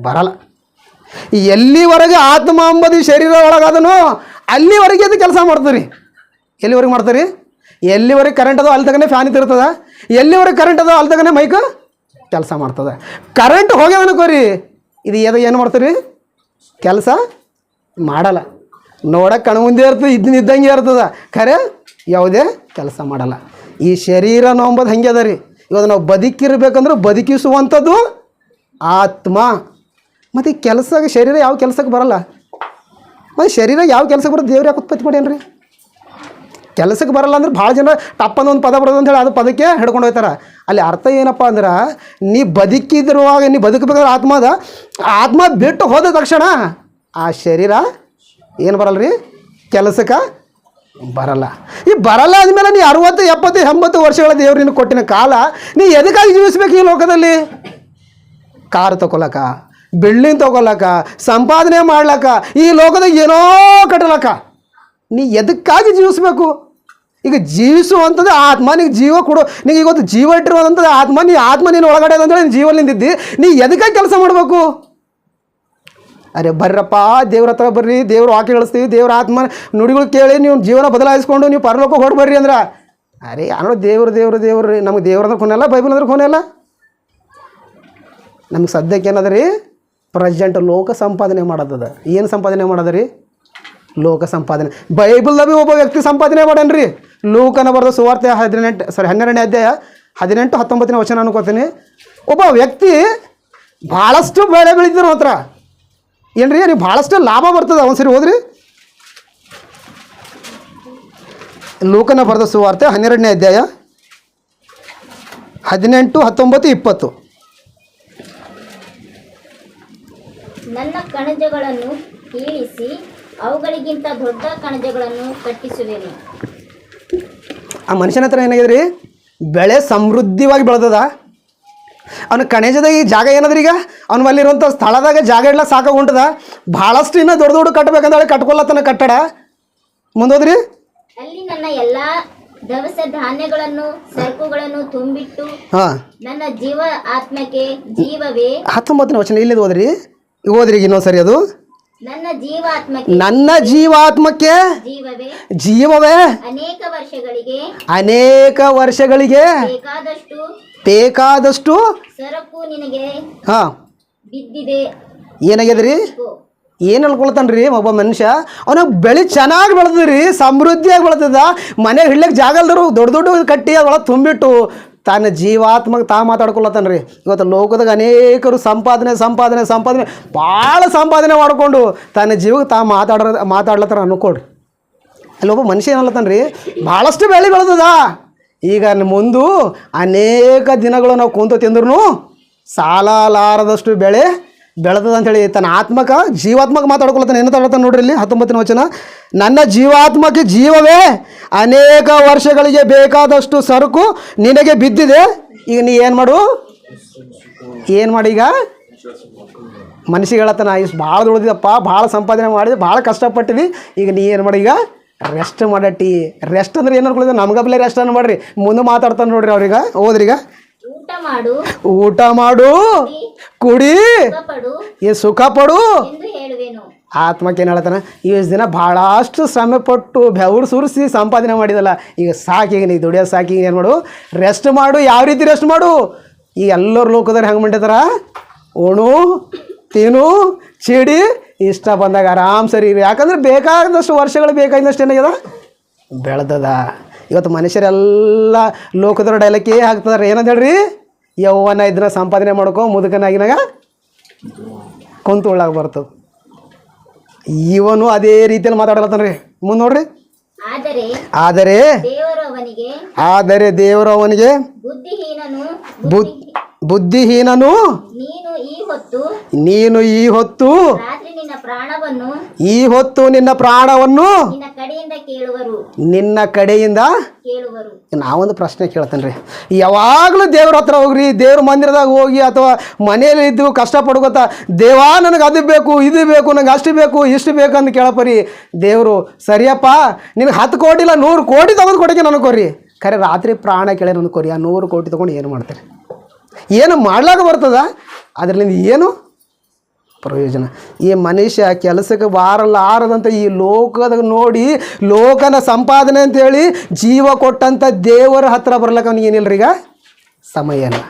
ಬರಲ್ಲ. ಎಲ್ಲಿವರೆಗೆ ಆತ್ಮ ಎಂಬುದು ಶರೀರ ಒಳಗಾದನೋ ಅಲ್ಲಿವರೆಗೆ ಅದು ಕೆಲಸ ಮಾಡ್ತೀರಿ. ಎಲ್ಲಿವರೆಗೆ ಮಾಡ್ತೀರಿ? ಎಲ್ಲಿವರೆಗೆ ಕರೆಂಟ್ ಅದೋ ಅಲ್ಲಿ ತಗನೇ ಫ್ಯಾನ್ ಇರ್ತದೆ. ಎಲ್ಲಿವರೆಗೆ ಕರೆಂಟ್ ಅದೋ ಅಲ್ಲಿ ತಗನೇ ಮೈಕ್ ಕೆಲಸ ಮಾಡ್ತದೆ. ಕರೆಂಟ್ ಹೋಗ್ಯದ ಅನ್ಕೋರಿ, ಇದು ಏನು ಮಾಡ್ತೀರಿ? ಕೆಲಸ ಮಾಡಲ್ಲ. ನೋಡಕ್ಕೆ ಕಣ್ಣು ಮುಂದೆ ಇರ್ತದೆ, ಇದ್ದಂಗೆ ಇರ್ತದೆ, ಖರೆ ಯಾವುದೇ ಕೆಲಸ ಮಾಡಲ್ಲ. ಈ ಶರೀರ ನಂಬದು ಹಂಗೆ ಅದ ರೀ. ಇವಾಗ ನಾವು ಬದುಕಿರ್ಬೇಕಂದ್ರೆ ಬದುಕಿಸುವಂಥದ್ದು ಆತ್ಮ. ಮತ್ತು ಈ ಕೆಲಸಕ್ಕೆ ಶರೀರ ಯಾವ ಕೆಲಸಕ್ಕೆ ಬರಲ್ಲ. ಮತ್ತು ಶರೀರ ಯಾವ ಕೆಲಸಕ್ಕೆ ಬರೋದು ದೇವ್ರು ಯಾಕೆ ಉತ್ಪತ್ತಿ ಮಾಡ್ಯಾನ್ರಿ? ಕೆಲಸಕ್ಕೆ ಬರಲ್ಲ ಅಂದ್ರೆ ಭಾಳ ಜನ ಟಪ್ಪಂದು ಒಂದು ಪದ ಬರೋದು ಅಂತೇಳಿ ಅದು ಪದಕ್ಕೆ ಹಿಡ್ಕೊಂಡು ಹೋಗ್ತಾರೆ. ಅಲ್ಲಿ ಅರ್ಥ ಏನಪ್ಪ ಅಂದ್ರೆ ನೀ ಬದುಕಿದ್ರುವಾಗ ನೀ ಬದುಕಬೇಕಾದ್ರೆ ಆತ್ಮ ಬಿಟ್ಟು ಹೋದ ತಕ್ಷಣ ಆ ಶರೀರ ಏನು ಬರಲ್ಲ ರೀ, ಕೆಲಸಕ್ಕೆ ಬರಲ್ಲ. ಈ ಬರಲ್ಲ ಆದಮೇಲೆ ನೀ 60, 70, 80 ವರ್ಷಗಳ ದೇವ್ರು ನಿನ್ನ ಕೊಟ್ಟಿನ ಕಾಲ ನೀ ಎದಕ್ಕಾಗಿ ಜೀವಿಸ್ಬೇಕು ಈ ಲೋಕದಲ್ಲಿ? ಕಾರ್ ತೊಗೊಳಕ, ಬಿಲ್ಡಿಂಗ್ ತೊಗೊಳಕ, ಸಂಪಾದನೆ ಮಾಡ್ಲಕ್ಕ, ಈ ಲೋಕದಾಗ ಏನೋ ಕಟ್ಟಲಕ್ಕ ನೀ ಎದಕ್ಕಾಗಿ ಜೀವಿಸ್ಬೇಕು? ಈಗ ಜೀವಿಸುವಂಥದ್ದು ಆತ್ಮ. ನಿಗೆ ಜೀವ ಕೊಡು. ನಿಗೆ ಇವತ್ತು ಜೀವ ಇಟ್ಟಿರುವಂಥದ್ದು ಆತ್ಮ. ಆತ್ಮ ನೀನು ಒಳಗಡೆ ಅಂತೇಳಿ ಜೀವನಿಂದಿದ್ದಿ. ನೀ ಎದಕ್ಕಾಗಿ ಕೆಲಸ ಮಾಡಬೇಕು? ಅರೆ ಬರ್ರಪ್ಪ, ದೇವ್ರ ಹತ್ರ ಬರ್ರಿ, ದೇವ್ರು ವಾಕ್ಯ ಕಳಿಸ್ತೀವಿ, ದೇವ್ರ ಆತ್ಮ ನುಡಿಗಳು ಕೇಳಿ ನೀವು ಜೀವನ ಬದಲಾಯಿಸ್ಕೊಂಡು ನೀವು ಪರಲೋಕ ಹೊಡ್ ಬರ್ರಿ ಅಂದ್ರೆ ಅರೆ ಯಾರೋ ದೇವ್ರು ರೀ. ನಮಗೆ ದೇವ್ರ ಅಂದ್ರೆ ಕೊನೆಯಲ್ಲ, ಬೈಬಲ್ ಅಂದ್ರೆ ಕೊನೆಯಲ್ಲ. ನಮ್ಗೆ ಸದ್ಯಕ್ಕೆ ಏನದ ರೀ, ಪ್ರೆಸೆಂಟ್ ಲೋಕ ಸಂಪಾದನೆ ಮಾಡೋದದ. ಏನು ಸಂಪಾದನೆ ಮಾಡೋದ ರೀ? ಲೋಕ ಸಂಪಾದನೆ. ಬೈಬಲ್ದಾಗ ಒಬ್ಬ ವ್ಯಕ್ತಿ ಸಂಪಾದನೆ ಮಾಡೇನ್ರಿ. ಲೂಕನ ಬರೆದ ಸುವಾರ್ತೆ 12ನೇ ಅಧ್ಯಾಯ 18, 19ನೇ ವಚನ ಅನ್ಕೋತೀನಿ. ಒಬ್ಬ ವ್ಯಕ್ತಿ ಭಾಳಷ್ಟು ಬೆಳೆ ಬೆಳೀತಾರೆ ಮಾತ್ರ ಏನ್ರಿ, ನೀವು ಭಾಳಷ್ಟು ಲಾಭ ಬರ್ತದೆ. ಒಂದ್ಸರಿ ಹೋದ್ರಿ ಲೂಕನ ಬರೆದ ಸುವಾರ್ತೆ 12ನೇ ಅಧ್ಯಾಯ 18, 19, 20. ನನ್ನ ಕಣಜಗಳನ್ನು ಕೀಳಿಸಿ ಅವುಗಳಿಗಿಂತ ದೊಡ್ಡ ಕಣಜಗಳನ್ನು ಕಟ್ಟಿಸುವೆನು. ಆ ಮನುಷ್ಯನ ಹತ್ರ ಏನಾಗಿದೆ ರೀ, ಬೆಳೆ ಸಮೃದ್ಧಿವಾಗಿ ಬೆಳೆದದ. ಅವನ ಕಣಜದಾಗ ಈ ಜಾಗ ಏನದ್ರಿ, ಈಗ ಅವ್ನ ಅಲ್ಲಿರುವಂಥ ಸ್ಥಳದಾಗ ಜಾಗ ಇಡ್ಲ ಸಾಕಾಗಿ ಉಂಟದ. ಭಾಳಷ್ಟು ಇನ್ನೂ ದೊಡ್ಡ ಕಟ್ಬೇಕಂದ್ರೆ ಕಟ್ಕೊಳತನ ಕಟ್ಟಡ. ಮುಂದೋದ್ರಿ, ಅಲ್ಲಿ ನನ್ನ ಎಲ್ಲ ದವಸ ಧಾನ್ಯಗಳನ್ನು ಸರಕುಗಳನ್ನು ತುಂಬಿಟ್ಟು ನನ್ನ ಜೀವ ಆತ್ಮಕ್ಕೆ ಜೀವವೇ. 19ನೇ ವಚನ ಇಲ್ಲಿದು ಓದ್ರಿ ಈಗ ಇನ್ನೊಂದ್ಸರಿ. ಅದು ನನ್ನ ಜೀವಾತ್ಮಕ್ಕೆ ಜೀವವೇ ಅನೇಕ ವರ್ಷಗಳಿಗೆ ಬೇಕಾದಷ್ಟು ಸರಕು ನಿನಗೆ ಬಿದ್ದಿದೆ. ಏನಾಗ್ಯದ್ರಿ, ಏನು ಹೇಳ್ಕೊಳ್ತಾನ್ರಿ ಒಬ್ಬ ಮನುಷ್ಯ? ಅವನ ಬೆಳೆ ಚೆನ್ನಾಗಿ ಬೆಳೆದ್ರಿ, ಸಮೃದ್ಧಿಯಾಗಿ ಬೆಳೆದ. ಮನೆಗೆ ಹಿಡ್ಲಿಕ್ಕೆ ಜಾಗ ಅಲ್ದರು ದೊಡ್ಡ ಕಟ್ಟಿ ಅದೊಳಗೆ ತುಂಬಿಟ್ಟು ತನ್ನ ಜೀವಾತ್ಮಗೆ ಮಾತಾಡ್ಕೊಳತ್ತಾನ್ರಿ. ಇವತ್ತು ಲೋಕದಾಗ ಅನೇಕರು ಸಂಪಾದನೆ ಭಾಳ ಸಂಪಾದನೆ ಮಾಡಿಕೊಂಡು ತನ್ನ ಜೀವಕ್ಕೆ ಮಾತಾಡ್ಲತ್ತಾರ ಅನ್ಕೊಳ್ರಿ. ಅಲ್ಲೊಬ್ಬ ಮನುಷ್ಯ ಏನಲ್ಲತ್ತಾನ್ರಿ, ಭಾಳಷ್ಟು ಬೆಳೆ ಬೆಳೆದದ. ಈಗ ಮುಂದೆ ಅನೇಕ ದಿನಗಳು ನಾವು ಕುಂತು ತಿಂದ್ರೂ ಸಾಲಾರದಷ್ಟು ಬೆಳೆ ಬೆಳೆದದ ಅಂಥೇಳಿ ತನ್ನ ಜೀವಾತ್ಮಕ್ಕೆ ಮಾತಾಡ್ಕೊಳತ್ತಾನೆ. ಏನು ಮಾತಾಡ್ತಾನೆ ನೋಡ್ರಿ ಇಲ್ಲಿ 19ನೇ ವಚನ. ನನ್ನ ಜೀವಾತ್ಮಕ್ಕೆ ಜೀವವೇ ಅನೇಕ ವರ್ಷಗಳಿಗೆ ಬೇಕಾದಷ್ಟು ಸರಕು ನಿನಗೆ ಬಿದ್ದಿದೆ. ಈಗ ನೀ ಏನು ಮಾಡಿ ಈಗ ಮನುಷ್ಯಗೆ ಹೇಳತ್ತಾನ ಇಷ್ಟು ಭಾಳ ದುಡ್ದಿದ್ದಪ್ಪ, ಭಾಳ ಸಂಪಾದನೆ ಮಾಡಿದೆ, ಭಾಳ ಕಷ್ಟಪಟ್ಟಿದ್ದಿ, ಈಗ ನೀ ಏನು ಮಾಡಿ, ಈಗ ರೆಸ್ಟ್ ಮಾಡಟ್ಟಿ. ರೆಸ್ಟ್ ಅಂದ್ರೆ ಏನು ಅನ್ಕೊಳ್ಳೋದು, ನಮ್ಗಪ್ಲೆ ರೆಸ್ಟ್ ಅನ್ನು ಮಾಡ್ರಿ. ಮುಂದೆ ಮಾತಾಡ್ತಾನೆ ನೋಡ್ರಿ ಅವ್ರೀಗ, ಹೋದ್ರೀಗ. ಊಟ ಮಾಡು, ಊಟ ಮಾಡು, ಕುಡಿ, ಸುಖಪಡು ಈ ಸುಖ ಪಡು. ಎಂದು ಹೇಳುವೆನು. ಆತ್ಮಕ್ಕೆ ಏನು ಹೇಳ್ತಾನೆ, ಇಷ್ಟು ದಿನ ಭಾಳಷ್ಟು ಶ್ರಮೆ ಪಟ್ಟು ಬೆವರು ಸುರಿಸಿ ಸಂಪಾದನೆ ಮಾಡಿದಲ್ಲ, ಈಗ ಸಾಕೀಗ ನೀ ದುಡಿಯೋದು ಸಾಕೀಗ ಏನು ಮಾಡು, ರೆಸ್ಟ್ ಮಾಡು. ಯಾವ ರೀತಿ ರೆಸ್ಟ್ ಮಾಡು? ಈಗ ಎಲ್ಲರ ಲೋಕದವ್ರು ಹೆಂಗೆ ಮಾಡಿರ್ತಾರ, ಉಣು ತಿನ್ನು ಚೀಡಿ ಇಷ್ಟ ಬಂದಾಗ ಆರಾಮ್ ಸರಿ ಇರಿ. ಯಾಕಂದ್ರೆ ಬೇಕಾದಷ್ಟು ವರ್ಷಗಳು ಬೇಕಾದಷ್ಟು ಏನಾಗ್ಯದ ಬೆಳೆದದ. ಇವತ್ತು ಮನುಷ್ಯರೆಲ್ಲ ಲೋಕದವ್ರ ಡೈಲಕ್ಕೇ ಹಾಕ್ತಾರೆ, ಏನಂತ ಹೇಳ್ರಿ, ಯೌವನ ಇದನ್ನ ಸಂಪಾದನೆ ಮಾಡ್ಕೊ, ಮುದುಕನಾಗಿನಾಗ ಕುಂತು ಉಳ್ಳಾಗ ಬರ್ತದೆ. ಇವನು ಅದೇ ರೀತಿಯಲ್ಲಿ ಮಾತಾಡಲತ್ತಾನ ರೀ. ಮುಂದೆ ನೋಡ್ರಿ. ಆದರೆ ದೇವರು ಅವನಿಗೆ ಬುದ್ಧಿಹೀನನು, ನೀನು ಈ ಹೊತ್ತು ನಿನ್ನ ಪ್ರಾಣವನ್ನು ನಿನ್ನ ಕಡೆಯಿಂದ ನಾವೊಂದು ಪ್ರಶ್ನೆ ಕೇಳ್ತೇನೆ ರೀ. ಯಾವಾಗಲೂ ದೇವ್ರ ಹತ್ರ ಹೋಗ್ರಿ, ದೇವ್ರ ಮಂದಿರದಾಗ ಹೋಗಿ ಅಥವಾ ಮನೆಯಲ್ಲಿ ಇದ್ದು ಕಷ್ಟಪಡ್ಕೋತ, ದೇವಾ ನನಗೆ ಅದು ಬೇಕು ಇದು ಬೇಕು, ನನಗೆ ಅಷ್ಟು ಬೇಕು ಇಷ್ಟು ಬೇಕು ಅಂತ ಕೇಳಪ್ಪರಿ. ದೇವರು ಸರಿಯಪ್ಪ ನಿನಗೆ 10 ಕೋಟಿ ಇಲ್ಲ 100 ಕೋಟಿ ತೊಗೊಂಡು ಕೊಡೋಕೆ ನನಗೆ ಕೊಡ್ರಿ, ಖರೆ ರಾತ್ರಿ ಪ್ರಾಣ ಕೇಳಿ ನನಗೆ ಕೊರಿ. ಆ 100 ಕೋಟಿ ತೊಗೊಂಡು ಏನು ಮಾಡ್ತಾರೆ? ಏನು ಮಾಡ್ಲಾಕ ಬರ್ತದ? ಅದರಿಂದ ಏನು ಪ್ರಯೋಜನ? ಈ ಮನುಷ್ಯ ಕೆಲಸಕ್ಕೆ ಬಾರಲಾರದಂಥ ಈ ಲೋಕದಾಗ ನೋಡಿ, ಲೋಕನ ಸಂಪಾದನೆ ಅಂತೇಳಿ ಜೀವ ಕೊಟ್ಟಂಥ ದೇವರ ಹತ್ರ ಬರ್ಲಕ್ಕೆ ಅವನಿಗೆ ಏನಿಲ್ಲರಿ, ಈಗ ಸಮಯ ಇಲ್ಲ.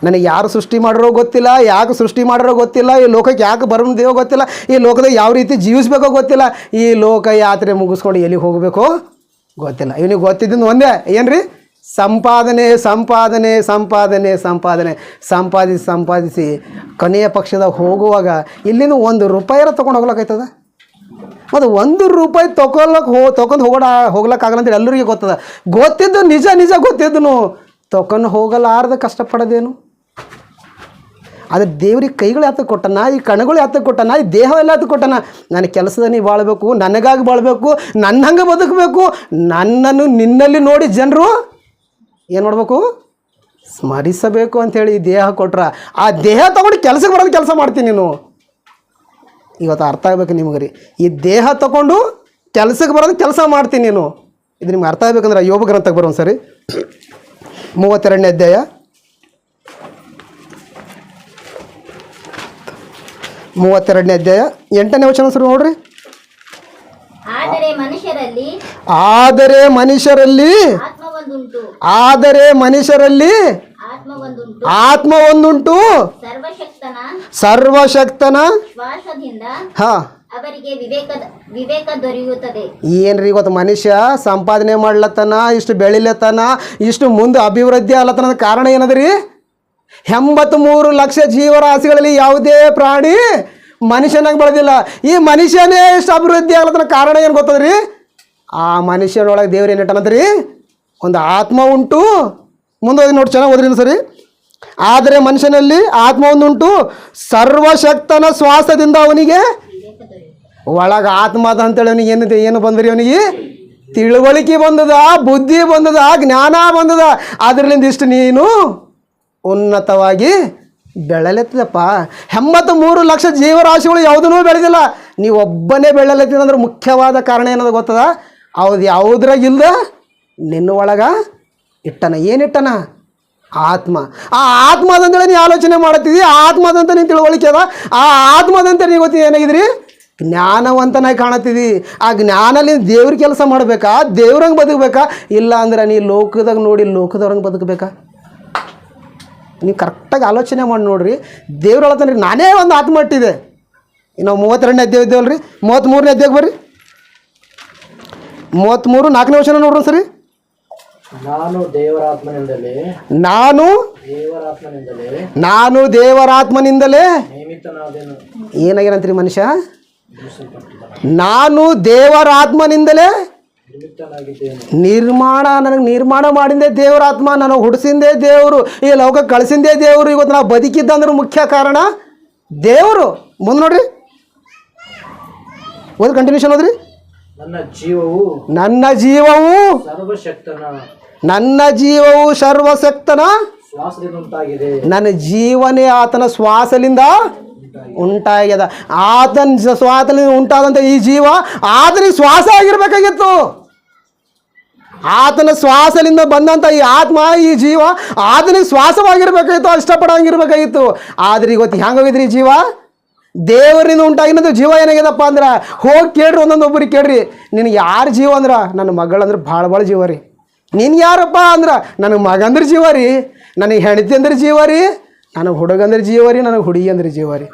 ನನಗೆ ಯಾರು ಸೃಷ್ಟಿ ಮಾಡಿರೋ ಗೊತ್ತಿಲ್ಲ, ಯಾಕೆ ಸೃಷ್ಟಿ ಮಾಡಿರೋ ಗೊತ್ತಿಲ್ಲ, ಈ ಲೋಕಕ್ಕೆ ಯಾಕೆ ಬರೋದೇವೋ ಗೊತ್ತಿಲ್ಲ, ಈ ಲೋಕದಾಗ ಯಾವ ರೀತಿ ಜೀವಿಸ್ಬೇಕೋ ಗೊತ್ತಿಲ್ಲ, ಈ ಲೋಕ ಯಾತ್ರೆ ಮುಗಿಸ್ಕೊಂಡು ಎಲ್ಲಿಗೆ ಹೋಗಬೇಕೋ ಗೊತ್ತಿಲ್ಲ. ಇವನಿಗೆ ಗೊತ್ತಿದ್ದು ಒಂದೇ, ಏನು ರೀ, ಸಂಪಾದನೆ ಸಂಪಾದನೆ ಸಂಪಾದನೆ ಸಂಪಾದನೆ ಸಂಪಾದಿಸಿ ಕೊನೆಯ ಪಕ್ಷದಾಗ ಹೋಗುವಾಗ ಇಲ್ಲಿಂದ 1 ರೂಪಾಯಿರ ತೊಗೊಂಡು ಹೋಗ್ಲಕ್ಕಾಯ್ತದ? ಮತ್ತು 1 ರೂಪಾಯಿ ತೊಗೊಂಡು ಹೋಗ್ಲಕ್ಕಾಗಲ್ಲ ಅಂತೇಳಿ ಎಲ್ಲರಿಗೂ ಗೊತ್ತದ. ಗೊತ್ತಿದ್ದು ನಿಜ ಗೊತ್ತಿದ್ದನು ತೊಗೊಂಡು ಹೋಗಲಾರ್ದ ಕಷ್ಟಪಡೋದೇನು? ಅದು ದೇವ್ರಿಗೆ ಕೈಗಳು ಯಾತಕ್ಕೆ ಕೊಟ್ಟನ, ಈ ಕಣಗಳು ಯಾತಕ್ಕೆ ಕೊಟ್ಟನ, ಈ ದೇಹ ಎಲ್ಲ ಯಾತಕ್ಕೆ ಕೊಟ್ಟನ? ನನ್ನ ಕೆಲಸದ ನೀ ಬಾಳಬೇಕು, ನನಗಾಗಿ ಬಾಳಬೇಕು, ನನ್ನ ಹಂಗೆ ಬದುಕಬೇಕು, ನನ್ನನ್ನು ನಿನ್ನಲ್ಲಿ ನೋಡಿ ಜನರು ಏನು ಮಾಡಬೇಕು, ಸ್ಮರಿಸಬೇಕು ಅಂಥೇಳಿ ಈ ದೇಹ ಕೊಟ್ರ. ಆ ದೇಹ ತೊಗೊಂಡು ಕೆಲಸಕ್ಕೆ ಬರೋದು ಕೆಲಸ ಮಾಡ್ತೀನಿ ನೀನು. ಇವತ್ತು ಅರ್ಥ ಆಗ್ಬೇಕು ನಿಮ್ಗೆ ರೀ, ಈ ದೇಹ ತೊಗೊಂಡು ಕೆಲಸಕ್ಕೆ ಬರೋದು ಕೆಲಸ ಮಾಡ್ತೀನಿ ನೀನು. ಇದು ನಿಮ್ಗೆ ಅರ್ಥ ಆಗ್ಬೇಕಂದ್ರೆ ಯೋಬ ಗ್ರಂಥಕ್ಕೆ ಬರೋಣ ಸರಿ, 32ನೇ ಅಧ್ಯಾಯ 32ನೇ ಅಧ್ಯಾಯ 8ನೇ ವಚನ ಸರಿ ನೋಡ್ರಿ. ಆದರೆ ಮನುಷ್ಯರಲ್ಲಿ ಆತ್ಮ ಒಂದುಂಟು, ಸರ್ವಶಕ್ತನ ವಿವೇಕ ದೊರೆಯುತ್ತದೆ. ಏನ್ರಿ ಇವತ್ತು ಮನುಷ್ಯ ಸಂಪಾದನೆ ಮಾಡ್ಲತ್ತನ, ಇಷ್ಟು ಬೆಳಿಲತ್ತನ, ಇಷ್ಟು ಮುಂದೆ ಅಭಿವೃದ್ಧಿ ಆಗ್ಲತ್ತನ, ಕಾರಣ ಏನದ್ರಿ? 83 ಲಕ್ಷ ಜೀವರಾಶಿಗಳಲ್ಲಿ ಯಾವುದೇ ಪ್ರಾಣಿ ಮನುಷ್ಯನಾಗ ಬೆಳೆದಿಲ್ಲ. ಈ ಮನುಷ್ಯನೇ ಇಷ್ಟು ಅಭಿವೃದ್ಧಿ ಆಗ್ಲತ್ತನ, ಕಾರಣ ಏನು ಗೊತ್ತದ್ರಿ? ಆ ಮನುಷ್ಯನೊಳಗೆ ದೇವ್ರು ಏನು ಇಟ್ಟನಂದ್ರಿ, ಒಂದು ಆತ್ಮ ಉಂಟು. ಮುಂದೆ ನೋಡಿ ಚೆನ್ನಾಗಿ ಓದ್ರಿ ಸರಿ. ಆದರೆ ಮನುಷ್ಯನಲ್ಲಿ ಆತ್ಮ ಒಂದುಂಟು, ಸರ್ವಶಕ್ತನ ಶ್ವಾಸದಿಂದ ಅವನಿಗೆ ಒಳಗೆ ಆತ್ಮ ಅದ ಅಂತೇಳಿ ಅವನಿಗೆ ಏನು ಬಂದ್ರಿ, ಅವನಿಗೆ ತಿಳುವಳಿಕೆ ಬಂದದ, ಬುದ್ಧಿ ಬಂದದ, ಜ್ಞಾನ ಬಂದದ. ಅದರಿಂದ ಇಷ್ಟು ನೀನು ಉನ್ನತವಾಗಿ ಬೆಳೆಲತ್ತಿದಪ್ಪ. 83 ಲಕ್ಷ ಜೀವರಾಶಿಗಳು ಯಾವುದನ್ನೂ ಬೆಳೆದಿಲ್ಲ, ನೀವು ಒಬ್ಬನೇ ಬೆಳೆಲತ್ತಿದಂದ್ರೆ ಮುಖ್ಯವಾದ ಕಾರಣ ಏನದ ಗೊತ್ತದ? ಹೌದು, ಯಾವುದ್ರಾಗಿಲ್ದ ನಿನ್ನ ಒಳಗೆ ಇಟ್ಟನ. ಏನಿಟ್ಟನ? ಆತ್ಮ. ಆ ಆತ್ಮದಂತೇಳಿ ನೀ ಆಲೋಚನೆ ಮಾಡತ್ತಿದ್ದಿ, ಆತ್ಮದಂತ ನೀನು ತಿಳುವಳಿಕೆ ಅದ, ಆ ಆತ್ಮದಂತ ನೀವು ಗೊತ್ತಿ ಏನಾಗಿದ್ರಿ, ಜ್ಞಾನವಂತನಾಗಿ ಕಾಣತ್ತಿದ್ದಿ. ಆ ಜ್ಞಾನಲ್ಲಿ ದೇವ್ರ ಕೆಲಸ ಮಾಡಬೇಕಾ, ದೇವ್ರಂಗೆ ಬದುಕಬೇಕಾ? ಇಲ್ಲ ಅಂದ್ರೆ ನೀ ಲೋಕದಾಗ ನೋಡಿ ಲೋಕದವ್ರಂಗೆ ಬದುಕಬೇಕಾ? ನೀವು ಕರೆಕ್ಟಾಗಿ ಆಲೋಚನೆ ಮಾಡಿ ನೋಡ್ರಿ. ದೇವ್ರು ಹೇಳತ್ತಾನೆ, ನಾನೇ ಒಂದು ಆತ್ಮ ಇಟ್ಟಿದೆ. ನಾವು 32ನೇ ಅಧ್ಯಾಯ ಇದ್ದೇವಲ್ಲ ರೀ, 33ನೇ ಅಧ್ಯಾಯಕ್ಕೆ ಬರ್ರಿ. 33 4ನೇ ವಚನ ನೋಡ್ರಿ ಸರಿ. ನಾನು ದೇವರಾತ್ಮನಿಂದಲೇ ಏನಾಗ್ಯಾನಂತ್ರಿ ಮನುಷ್ಯ? ನಾನು ದೇವರಾತ್ಮನಿಂದಲೇ ನನಗೆ ನಿರ್ಮಾಣ ಮಾಡಿಂದೇ ದೇವರಾತ್ಮ, ನನಗೆ ಹುಡ್ಸಿಂದೇ ದೇವರು, ಈ ಲೋಕಕ್ಕೆ ಕಳಿಸಿಂದೇ ದೇವರು. ಇವತ್ತು ನಾವು ಬದುಕಿದ್ದಂದ್ರೆ ಮುಖ್ಯ ಕಾರಣ ದೇವರು. ಮುಂದೆ ನೋಡ್ರಿ, ಒಂದು ಕಂಟಿನ್ಯೂಷನ್ ಹೋದ್ರಿ. ನನ್ನ ಜೀವವು ಸರ್ವಶಕ್ತನ, ನನ್ನ ಜೀವನೇ ಆತನ ಶ್ವಾಸದಿಂದ ಉಂಟಾಗ್ಯದ. ಆತನ ಸ್ವಾತಂತ್ರ್ಯ ಉಂಟಾದಂಥ ಈ ಜೀವ ಆತನಿಗೆ ಶ್ವಾಸ ಆಗಿರ್ಬೇಕಾಗಿತ್ತು. ಆತನ ಶ್ವಾಸದಿಂದ ಬಂದಂಥ ಈ ಆತ್ಮ, ಈ ಜೀವ ಆತನಿಗೆ ಶ್ವಾಸವಾಗಿರ್ಬೇಕಾಗಿತ್ತು, ಇಷ್ಟಪಡಂಗಿರ್ಬೇಕಾಗಿತ್ತು. ಆದ್ರೆ ಇವತ್ತು ಹೆಂಗೋಗಿದ್ರಿ ಈ ಜೀವ? ದೇವರಿಂದ ಉಂಟಾಗಿನದು ಜೀವ ಏನಾಗ್ಯದಪ್ಪ ಅಂದ್ರೆ, ಹೋಗಿ ಕೇಳ್ರಿ, ಒಂದೊಂದೊಬ್ಬರಿಗೆ ಕೇಳ್ರಿ, ನಿನಗೆ ಯಾರು ಜೀವ ಅಂದ್ರೆ ನನ್ನ ಮಗಳಂದ್ರೆ ಭಾಳ ಜೀವ ರೀ. ನೀನು ಯಾರಪ್ಪ ಅಂದ್ರೆ ನನಗೆ ಮಗ ಅಂದ್ರೆ ಜೀವ ರೀ, ನನಗೆ ಹೆಂಡತಿ ಅಂದ್ರೆ ಜೀವ ರೀ, ನನಗೆ ಹುಡುಗಂದ್ರೆ ಜೀವ ರೀ, ನನಗೆ ಹುಡುಗಿ ಅಂದ್ರೆ ಜೀವ ರೀ.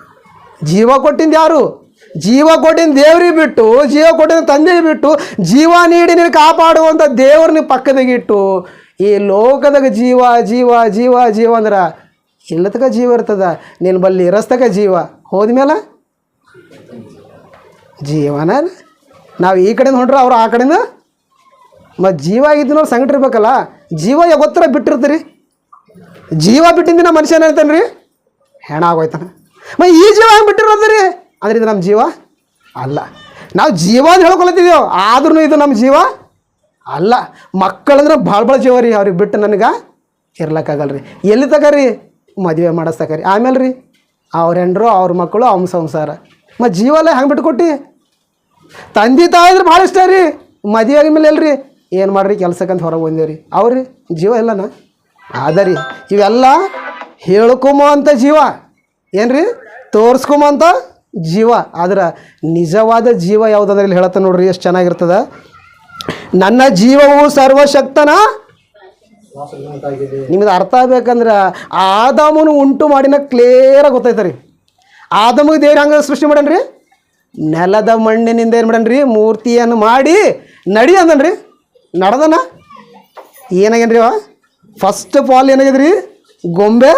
ಜೀವ ಕೊಟ್ಟಿಂದ ಯಾರು? ಜೀವ ಕೊಟ್ಟಿನ ದೇವ್ರಿಗೆ ಬಿಟ್ಟು, ಜೀವ ಕೊಟ್ಟಿನ ತಂದೆಗೆ ಬಿಟ್ಟು, ಜೀವ ನೀಡಿ ನೀನು ಕಾಪಾಡುವಂಥ ದೇವ್ರನ್ನ ಪಕ್ಕದಾಗಿಟ್ಟು ಈ ಲೋಕದಾಗ ಜೀವ ಜೀವ ಜೀವ ಜೀವ ಅಂದ್ರೆ ಇಲ್ಲತಕ ಜೀವ ಇರ್ತದ. ನಿನ್ನ ಬಲ್ಲಿ ಇರಸ್ತಕ ಜೀವ, ಹೋದ್ಮೇಲೆ ಜೀವನ. ನಾವು ಈ ಕಡೆಯಿಂದ ಹೊಂಟ್ರೆ ಅವ್ರು ಆ ಕಡೆಯಿಂದ. ಮತ್ತು ಜೀವ ಆಗಿದ್ದು ಸಂಕಟ ಇರ್ಬೇಕಲ್ಲ. ಜೀವ ಯಾವತ್ತರ ಬಿಟ್ಟಿರ್ತೀರಿ. ಜೀವ ಬಿಟ್ಟಿಂದಿನ ಮನುಷ್ಯ ಏನಾಯ್ತಾನೆ ರೀ? ಹೆಣ ಆಗೋಯ್ತಾನೆ. ಮತ್ತು ಈ ಜೀವ ಹೆಂಗೆ ಬಿಟ್ಟಿರೋದು ರೀ ಅಂದ್ರೆ ಇದು ನಮ್ಮ ಜೀವ ಅಲ್ಲ. ನಾವು ಜೀವ ಅಂತ ಹೇಳ್ಕೊಳತ್ತಿದ್ದೇವೆ, ಆದ್ರೂ ಇದು ನಮ್ಮ ಜೀವ ಅಲ್ಲ. ಮಕ್ಕಳಂದ್ರೆ ಭಾಳ ಜೀವ ರೀ. ಅವ್ರಿಗೆ ಬಿಟ್ಟು ನನಗೆ ಇರ್ಲಕ್ಕಾಗಲ್ಲ ರೀ. ಎಲ್ಲಿ ತಗರಿ? ಮದುವೆ ಮಾಡಿಸ್ತಕರಿ. ಆಮೇಲೆ ರೀ ಅವ್ರ ಹೆಂಡ್ರು, ಅವ್ರ ಮಕ್ಕಳು, ಅವ್ನ ಸಂಸಾರ. ಮತ್ತು ಜೀವ ಎಲ್ಲ ಹೆಂಗೆ ಬಿಟ್ಕೊಟ್ಟು? ತಂದೆ ತಾಯಿದ್ರೆ ಭಾಳ ಇಷ್ಟ ರೀ. ಮದುವೆ ಆಗಿದ್ಮೇಲೆ ಎಲ್ರಿ ಏನು ಮಾಡ್ರಿ ಕೆಲ್ಸಕ್ಕಂತ ಹೊರಗೆ ಬಂದೇವ್ರಿ. ಅವ್ರಿ ಜೀವ ಎಲ್ಲನ ಅದ ರೀ. ಇವೆಲ್ಲ ಹೇಳ್ಕೊಂಬೋ ಅಂಥ ಜೀವ ಏನು ರೀ, ತೋರಿಸ್ಕೊಂಬ ಅಂತ ಜೀವ. ಆದ್ರೆ ನಿಜವಾದ ಜೀವ ಯಾವುದಂದ್ರೆ ಇಲ್ಲಿ ಹೇಳತ್ತ ನೋಡ್ರಿ, ಎಷ್ಟು ಚೆನ್ನಾಗಿರ್ತದ. ನನ್ನ ಜೀವವು ಸರ್ವಶಕ್ತನ. ನಿಮ್ದು ಅರ್ಥ ಆಗ್ಬೇಕಂದ್ರೆ ಆದಾಮನು ಉಂಟು ಮಾಡಿನ ಕ್ಲಿಯರಾಗಿ ಗೊತ್ತೈತೆ ರೀ. ಆದಮಗೆ ದೇವ್ರು ಹಂಗೆ ಸೃಷ್ಟಿ ಮಾಡನ್ರಿ, ನೆಲದ ಮಣ್ಣಿನಿಂದ ಏನು ಮಾಡನ್ರಿ, ಮೂರ್ತಿಯನ್ನು ಮಾಡಿ ನಡಿ ಅಂದನ್ರಿ. ನಡ್ದನ ಏನಾಗ್ಯನ್ರಿ ಅವ? ಫಸ್ಟ್ ಆಫ್ ಆಲ್ ಏನಾಗ್ಯದ್ರಿ, ಗೊಂಬೆ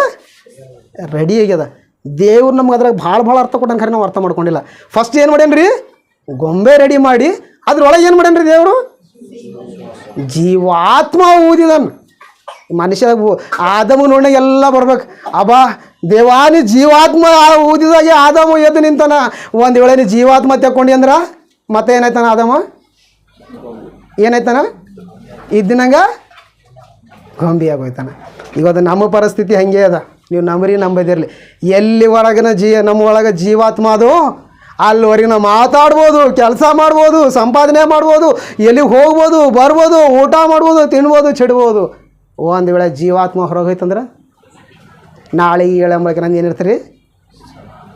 ರೆಡಿ ಆಗ್ಯದ. ದೇವ್ರು ನಮ್ಗೆ ಅದ್ರಾಗ ಭಾಳ ಅರ್ಥ ಕೊಟ್ಟಂಗೆ ಖರೆ ನಾವು ಅರ್ಥ ಮಾಡ್ಕೊಂಡಿಲ್ಲ. ಫಸ್ಟ್ ಏನು ಮಾಡ್ಯಾನ್ರಿ, ಗೊಂಬೆ ರೆಡಿ ಮಾಡಿ ಅದ್ರೊಳಗೆ ಏನು ಮಾಡ್ಯಾನ್ರಿ ದೇವರು? ಜೀವಾತ್ಮ ಊದಿದನ್. ಮನುಷ್ಯ ಆದಮ ನೋಡ್ನಾಗ ಎಲ್ಲ ಬರ್ಬೇಕು. ಅಬ್ಬಾ ದೇವಾನಿ ಜೀವಾತ್ಮ ಊದಿದಾಗೆ ಆದಮ ಎದ್ದು ನಿಂತಾನ. ಒಂದು ವೇಳೆ ನೀ ಜೀವಾತ್ಮ ತಗೊಂಡು ಅಂದ್ರೆ ಮತ್ತೆ ಏನಾಯ್ತಾನ? ಆದಮ ಏನಾಯ್ತಾನ? ಇದ್ದಿನಂಗ ಗೊಂಬಿ ಆಗೋಯ್ತಾನ. ಇವತ್ತು ನಮ್ಮ ಪರಿಸ್ಥಿತಿ ಹಂಗೆ ಅದ. ನೀವು ನಂಬ್ರಿ ನಂಬದಿರಲಿ, ಎಲ್ಲಿ ಒಳಗಿನ ನಮ್ಮ ಒಳಗೆ ಜೀವಾತ್ಮ ಅದು ಅಲ್ಲಿವರೆಗೆ ನಾವು ಮಾತಾಡ್ಬೋದು, ಕೆಲಸ ಮಾಡ್ಬೋದು, ಸಂಪಾದನೆ ಮಾಡ್ಬೋದು, ಎಲ್ಲಿಗೆ ಹೋಗ್ಬೋದು, ಬರ್ಬೋದು, ಊಟ ಮಾಡ್ಬೋದು, ತಿನ್ಬೋದು, ಚಿಡ್ಬೋದು. ಒಂದು ವೇಳೆ ಜೀವಾತ್ಮ ಹೊರಗೆ ಹೋಯ್ತಂದ್ರೆ ನಾಳೆ ಹೇಳಂಬಳಕ್ಕೆ ನಂದು ಏನಿರ್ತೀರಿ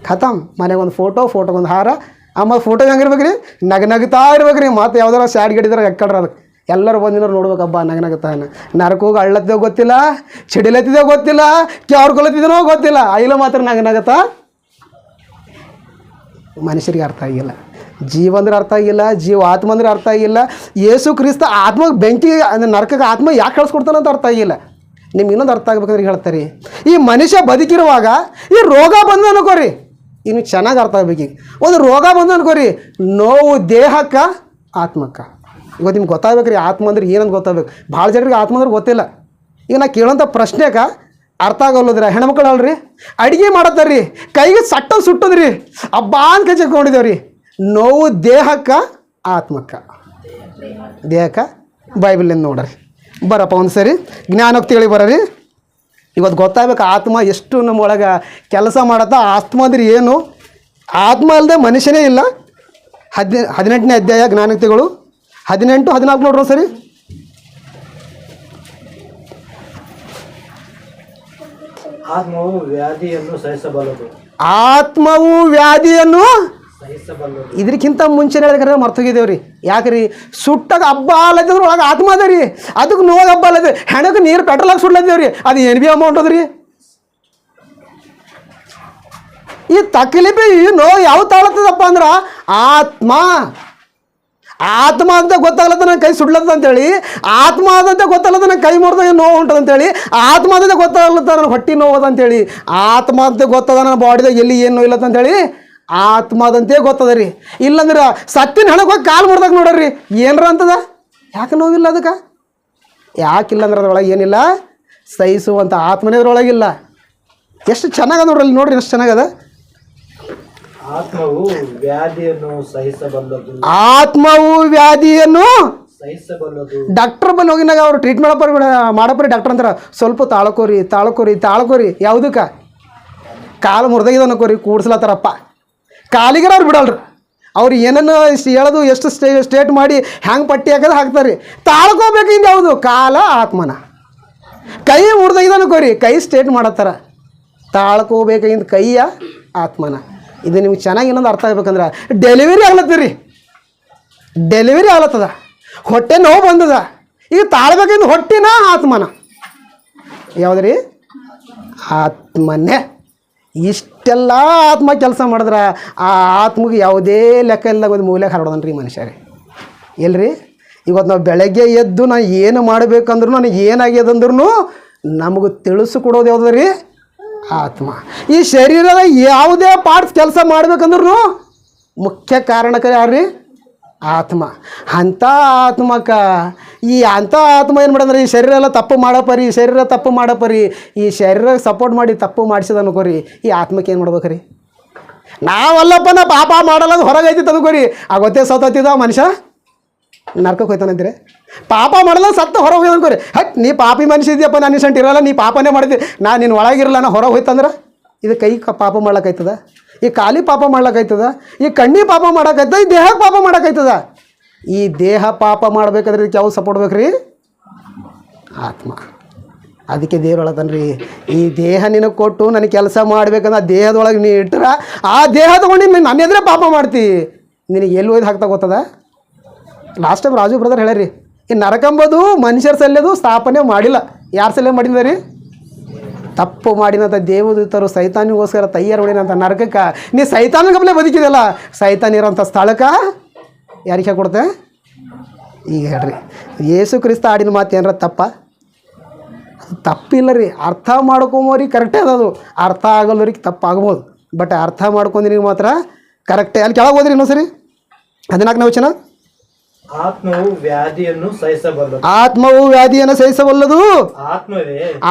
ಖತಮ್. ಮನೆಗೆ ಒಂದು ಫೋಟೋಗೊಂದು ಹಾರ. ಆಮೇಲೆ ಫೋಟೋ ಹೆಂಗಿರ್ಬೇಕು ರೀ, ನಗ್ನಗ್ತಾ ಇರ್ಬೇಕು ರೀ. ಮತ್ತು ಯಾವ್ದಾರ ಸ್ಯಾಡ್ ಗಡಿದ್ರೆ ಎಕ್ಕಡ್ರ ಅದಕ್ಕೆ ಎಲ್ಲರೂ ಬಂದಿನವ್ರು ನೋಡ್ಬೇಕು. ಹಬ್ಬ ನಗ್ನಗ್ತಾನ. ನರಕೋಗಿ ಅಳ್ಳತ್ತಿದ್ದೇವೆ ಗೊತ್ತಿಲ್ಲ, ಚಿಡಿಲತ್ತಿದ್ದೇವೆ ಗೊತ್ತಿಲ್ಲ, ಕ್ಯಾವ್ರಕೊಲತ್ತಿದ್ದೇನೋ ಗೊತ್ತಿಲ್ಲ, ಐಲ ಮಾತ್ರ ನಗ್ನಗತ್ತ. ಮನುಷ್ಯರಿಗೆ ಅರ್ಥ ಆಗಿಲ್ಲ. ಜೀವ ಅಂದ್ರೆ ಅರ್ಥ ಆಗಿಲ್ಲ, ಜೀವ ಆತ್ಮ ಅಂದ್ರೆ ಅರ್ಥ ಆಗಿಲ್ಲ. ಯೇಸು ಕ್ರಿಸ್ತ ಆತ್ಮಗೆ ಬೆಂಕಿ ಅಂದ್ರೆ ನರಕಕ್ಕೆ ಆತ್ಮ ಯಾಕೆ ಕಳಿಸ್ಕೊಡ್ತಾನಂತ ಅರ್ಥ ಆಗಿಲ್ಲ. ನಿಮ್ಗೆ ಇನ್ನೊಂದು ಅರ್ಥ ಆಗ್ಬೇಕಂದ್ರೆ ಹೇಳ್ತಾರೆ, ಈ ಮನುಷ್ಯ ಬದುಕಿರುವಾಗ ಈ ರೋಗ ಬಂದು ಅನ್ಕೋರಿ, ಇನ್ನು ಚೆನ್ನಾಗಿ ಅರ್ಥ ಆಗ್ಬೇಕು. ಈಗ ಒಂದು ರೋಗ ಬಂದು ಅನ್ಕೋರಿ, ನೋವು ದೇಹಕ್ಕೆ ಆತ್ಮಕ್ಕೆ. ಇವತ್ತು ನಿಮ್ಗೆ ಗೊತ್ತಾಗ್ಬೇಕು ರೀ ಆತ್ಮ ಅಂದ್ರೆ ಏನಂತ ಗೊತ್ತಾಗ್ಬೇಕು. ಭಾಳ ಜನರಿಗೆ ಆತ್ಮ ಅಂದ್ರೆ ಗೊತ್ತಿಲ್ಲ. ಈಗ ನಾ ಕೇಳೋಂಥ ಪ್ರಶ್ನೆಗೆ ಅರ್ಥ ಆಗೋಲ್ಲದ್ರ ಹೆಣ್ಮಕ್ಳು ಅಲ್ರಿ, ಅಡುಗೆ ಮಾಡತ್ತಾರ್ರಿ, ಕೈಗೆ ಸಟ್ಟ ಸುಟ್ಟದ್ರಿ, ಹಬ್ಬ ಅಂತ ಕೈ ಚೆಕ್ಕೊಂಡಿದ್ದೇವ್ರಿ. ನೋವು ದೇಹಕ್ಕೆ ಆತ್ಮಕ್ಕೆ. ದೇಹಕ್ಕೆ ಬೈಬಲಿಂದ ನೋಡ್ರಿ. ಬರಪ್ಪ ಒಂದು ಸರಿ ಜ್ಞಾನೋಕ್ತಿಗಳಿಗೆ ಬರ್ರಿ. ಇವತ್ತು ಗೊತ್ತಾಗ್ಬೇಕು ಆತ್ಮ ಎಷ್ಟು ನಮ್ಮ ಒಳಗೆ ಕೆಲಸ ಮಾಡತ್ತ. ಆತ್ಮ ಅಂದ್ರೆ ಏನು? ಆತ್ಮ ಅಲ್ಲದೆ ಮನುಷ್ಯನೇ ಇಲ್ಲ. 18ನೇ ಅಧ್ಯಾಯ ಜ್ಞಾನೋಕ್ತಿಗಳು 18, 14 ನೋಡ್ರಿ ಸರಿ. ಆತ್ಮವು ವ್ಯಾಧಿಯನ್ನು ಸಹಿಸಬಲ್ಲದು. ಆತ್ಮವು ವ್ಯಾಧಿಯನ್ನು ಇದಕ್ಕಿಂತ ಮುಂಚೆ ಹೇಳಿದ್ರೆ ಮರ್ತೋಗಿದ್ದೇವ್ರಿ. ಯಾಕ್ರಿ? ಸುಟ್ಟಾಗ ಹಬ್ಬ ಅಲ್ಲದ್ರ ಒಳಗೆ ಆತ್ಮ ಅದ ರೀ, ಅದಕ್ಕೆ ನೋವಾಗ ಹಬ್ಬ ಅಲ್ಲದ. ಹೆಣಕ್ಕೆ ನೀರು ಪೆಟ್ರೋಲ್ ಹಾಕಿ ಸುಡ್ಲತ್ತೇವ್ರಿ, ಅದು ಏನು ಬಿ ಅಮೌಂಟ್ ಅದ ರೀ. ಈ ತಕ್ಲೀಫ್ ಈ ನೋವು ಯಾವ ತಾಳತ್ತದಪ್ಪ ಅಂದ್ರೆ ಆತ್ಮ. ಆತ್ಮ ಅಂತ ಗೊತ್ತಾಗ್ಲತ್ತ ನಂಗೆ ಕೈ ಸುಡ್ಲತ್ತ ಅಂತೇಳಿ, ಆತ್ಮ ಆದಂತೆ ಗೊತ್ತಾಗ್ಲತ್ತ ನಂಗೆ ಕೈ ಮುರಿದಾಗ ನೋವು ಉಂಟದಂತೇಳಿ, ಆತ್ಮ ಆದಂತೆ ಗೊತ್ತಾಗ್ಲತ್ತ ನನ್ನ ಹೊಟ್ಟೆ ನೋವು ಅಂತೇಳಿ, ಆತ್ಮ ಅಂತ ಗೊತ್ತದ ನನ್ನ ಬಾಡಿದಾಗ ಎಲ್ಲಿ ಏನು ನೋಯಿಲ್ಲತ್ತ ಅಂತೇಳಿ ಆತ್ಮದಂತೆ ಗೊತ್ತದ ರೀ. ಇಲ್ಲಂದ್ರೆ ಸತ್ತಿನ ಹಣಕ್ಕೆ ಹೋಗಿ ಕಾಲು ಮುರಿದಾಗ ನೋಡ್ರಿ ಏನರ ಅಂತದ. ಯಾಕೆ ನೋವಿಲ್ಲ ಅದಕ್ಕೆ? ಯಾಕಿಲ್ಲ ಅಂದ್ರೆ ಅದ್ರೊಳಗೆ ಏನಿಲ್ಲ, ಸಹಿಸುವಂಥ ಆತ್ಮನೇ ಅದ್ರೊಳಗಿಲ್ಲ. ಎಷ್ಟು ಚೆನ್ನಾಗದ ನೋಡ್ರಿ, ಅಲ್ಲಿ ನೋಡ್ರಿ ಎಷ್ಟು ಚೆನ್ನಾಗದ. ಆತ್ಮವು ವ್ಯಾಧಿಯನ್ನು ಸಹಿಸಬಲ್ಲದು. ಆತ್ಮವು ವ್ಯಾಧಿಯನ್ನು ಸಹಿಸಬಲ್ಲದು. ಡಾಕ್ಟರ್ ಬಲ್ಲಿ ಹೋಗಿನಾಗ ಅವ್ರು ಟ್ರೀಟ್ಮೆಂಟ್ ಮಾಡಪ್ರಿ ಡಾಕ್ಟರ್ ಅಂತಾರೆ, ಸ್ವಲ್ಪ ತಾಳ್ಕೋರಿ ಯಾವುದಕ್ಕೆ? ಕಾಲು ಮುರಿದಾಗಿದೆ ಅನ್ಕೋರಿ ಕೂಡ್ಸ್ಲತ್ತಾರಪ್ಪ. ಕಾಲಿಗೆ ಅವ್ರು ಬಿಡಲ್ರಿ. ಅವ್ರು ಏನನ್ನು ಹೇಳೋದು ಎಷ್ಟು ಸ್ಟೇಟ್ ಮಾಡಿ ಹ್ಯಾಂಗೆ ಪಟ್ಟಿ ಹಾಕೋದು ಹಾಕ್ತಾರೆ. ತಾಳ್ಕೋಬೇಕಿಂದ ಯಾವುದು ಕಾಲ ಆತ್ಮನ. ಕೈ ಮುರಿದಾಗಿದೆ ಅನ್ಕೋರಿ, ಕೈ ಸ್ಟೇಟ್ ಮಾಡತ್ತಾರ. ತಾಳ್ಕೋಬೇಕಾಗಿಂದ ಕೈಯ ಆತ್ಮನ. ಇದು ನಿಮ್ಗೆ ಚೆನ್ನಾಗಿ ಇನ್ನೊಂದು ಅರ್ಥ ಆಗ್ಬೇಕಂದ್ರೆ ಡೆಲಿವರಿ ಆಗ್ಲತ್ತೀರಿ, ಡೆಲಿವರಿ ಆಗ್ಲತ್ತದ, ಹೊಟ್ಟೆ ನೋವು ಬಂದದ. ಈಗ ತಾಳ್ಬೇಕಿಂದ ಹೊಟ್ಟಿನ ಆತ್ಮನ ಯಾವುದ್ರಿ? ಆತ್ಮನೇ. ಇಷ್ಟೆಲ್ಲ ಆತ್ಮ ಕೆಲಸ ಮಾಡಿದ್ರೆ ಆ ಆತ್ಮಗೆ ಯಾವುದೇ ಲೆಕ್ಕ ಇಲ್ಲದಾಗ ಒಂದು ಮೂಲೆಗೆ ಹರಡೋದನ್ರಿ ಮನುಷ್ಯರೇ. ಎಲ್ರಿ ಇವತ್ತು ನಾವು ಬೆಳಗ್ಗೆ ಎದ್ದು ನಾನು ಏನು ಮಾಡಬೇಕಂದ್ರೂ ನನಗೆ ಏನಾಗ್ಯದಂದ್ರೂ ನಮಗೆ ತಿಳಿಸ್ಕೊಡೋದು ಯಾವುದು ರೀ? ಆತ್ಮ. ಈ ಶರೀರದ ಯಾವುದೇ ಪಾರ್ಟ್ಸ್ ಕೆಲಸ ಮಾಡ್ಬೇಕಂದ್ರೂ ಮುಖ್ಯ ಕಾರಣಕ್ಕೆ ಯಾರು? ಆತ್ಮ. ಅಂಥ ಆತ್ಮಕ್ಕೆ ಅಂಥ ಆತ್ಮ ಏನು ಮಾಡಂದ್ರೆ ಈ ಶರೀರ ಎಲ್ಲ ತಪ್ಪು ಮಾಡಪ್ಪರಿ, ಶರೀರ ತಪ್ಪು ಮಾಡಪ್ಪರಿ, ಈ ಶರೀರ ಸಪೋರ್ಟ್ ಮಾಡಿ ತಪ್ಪು ಮಾಡಿಸಿದ ಅನ್ಕೋರಿ. ಈ ಆತ್ಮಕ್ಕೆ ಏನು ಮಾಡ್ಬೇಕ್ರಿ? ನಾವಲ್ಲಪ್ಪ ನಾ ಪಾಪ ಮಾಡಲ್ಲ ಅದು ಹೊರಗೆ ಐತಿ ತಂದ್ಕೋರಿ, ಗೊತ್ತೇ ಸತ್ತತ್ತಿದ ಮನುಷ್ಯ ನರ್ಕಕ್ಕೆ ಹೋಯ್ತಾನಂತೀರಿ. ಪಾಪ ಮಾಡಲ್ಲ ಸತ್ತು ಹೊರಗೆ ಹೋಯ್ತು ಅನ್ಕೋರಿ. ನೀ ಪಾಪಿ ಮನುಷ್ಯ ಇದೆಯಪ್ಪ, ನಾನು ಇಸಂಟ್ ಇರಲ್ಲ, ನೀ ಪಾಪನೇ ಮಾಡಿದ್ದೆ, ನಿನ್ನ ಒಳಗಿರಲ್ಲ, ನಾ ಹೊರಗೆ ಹೋಯ್ತಂದ್ರೆ ಇದು ಕೈ ಪಾಪ ಮಾಡ್ಲಕ್ಕೈತದ, ಈ ಕಾಲಿ ಪಾಪ ಮಾಡ್ಲಕ್ಕೈತದ, ಈ ಕಣ್ಣಿ ಪಾಪ ಮಾಡೋಕ್ಕೈತದ, ಈ ದೇಹಕ್ಕೆ ಪಾಪ ಮಾಡೋಕ್ಕೈತದ. ಈ ದೇಹ ಪಾಪ ಮಾಡ್ಬೇಕಾದ್ರೆ ಇದಕ್ಕೆ ಯಾವ ಸಪೋರ್ಟ್ ಬೇಕ್ರಿ? ಆತ್ಮ. ಅದಕ್ಕೆ ದೇವ್ರು ಹೇಳತ್ತನ್ರಿ, ಈ ದೇಹ ನಿನಗೆ ಕೊಟ್ಟು ನನಗೆ ಕೆಲಸ ಮಾಡ್ಬೇಕಂದ್ರೆ ಆ ದೇಹದೊಳಗೆ ನೀ ಇಟ್ಟರೆ ಆ ದೇಹ ತೊಗೊಂಡು ನನ್ನ ಎದುರೇ ಪಾಪ ಮಾಡ್ತಿ. ನಿನಗೆ ಎಲ್ಲಿ ಒಯ್ದು ಹಾಕ್ತಾ ಗೊತ್ತದ? ಲಾಸ್ಟ್ ಟೈಮ್ ರಾಜು ಬ್ರದರ್ ಹೇಳ್ಯಾರಿ, ಈ ನರಕಂಬದು ಮನುಷ್ಯರ ಸಲ್ಲೆದು ಸ್ಥಾಪನೆ ಮಾಡಿಲ್ಲ. ಯಾರ ಸಲ್ಲೆ ಮಾಡಿದ ರೀ? ತಪ್ಪು ಮಾಡಿನಂತ ದೇವದೂತರು ಸೈತಾನಿಗೋಸ್ಕರ ತಯ್ಯಾರು ಹೊಡಿನಂತ ನರಕಕ್ಕೆ ನೀ ಸೈತಾನಿಗಪ್ಲೆ ಬದುಕಿದಲ್ಲ, ಸೈತಾನ್ ಇರೋಂಥ ಸ್ಥಳಕ್ಕೆ ಯಾರಿಗೆ ಕೊಡ್ತೆ? ಈಗ ಹೇಳ್ರಿ, ಯೇಸು ಕ್ರಿಸ್ತ ಆಡಿನ ಮಾತು ಏನಾರ ತಪ್ಪ? ತಪ್ಪಿಲ್ಲ ರೀ. ಅರ್ಥ ಮಾಡ್ಕೊಂಬೋರಿ ಕರೆಕ್ಟೇ ಅದದು, ಅರ್ಥ ಆಗಲ್ಲವ್ರಿಗೆ ತಪ್ಪಾಗ್ಬೋದು. ಬಟ್ ಅರ್ಥ ಮಾಡ್ಕೊಂಡಿನಿಗೆ ಮಾತ್ರ ಕರೆಕ್ಟೇ. ಅಲ್ಲಿ ಕೆಳಗೆ ಹೋದ್ರಿ ಇನ್ನೊಂದು ಸರಿ 14ನೇ ವಚನ. ಆತ್ಮವು ವ್ಯಾಧಿಯನ್ನು ಸಹಿಸಬಲ್ಲದು. ಆತ್ಮವು ವ್ಯಾಧಿಯನ್ನು ಸಹಿಸಬಲ್ಲದು.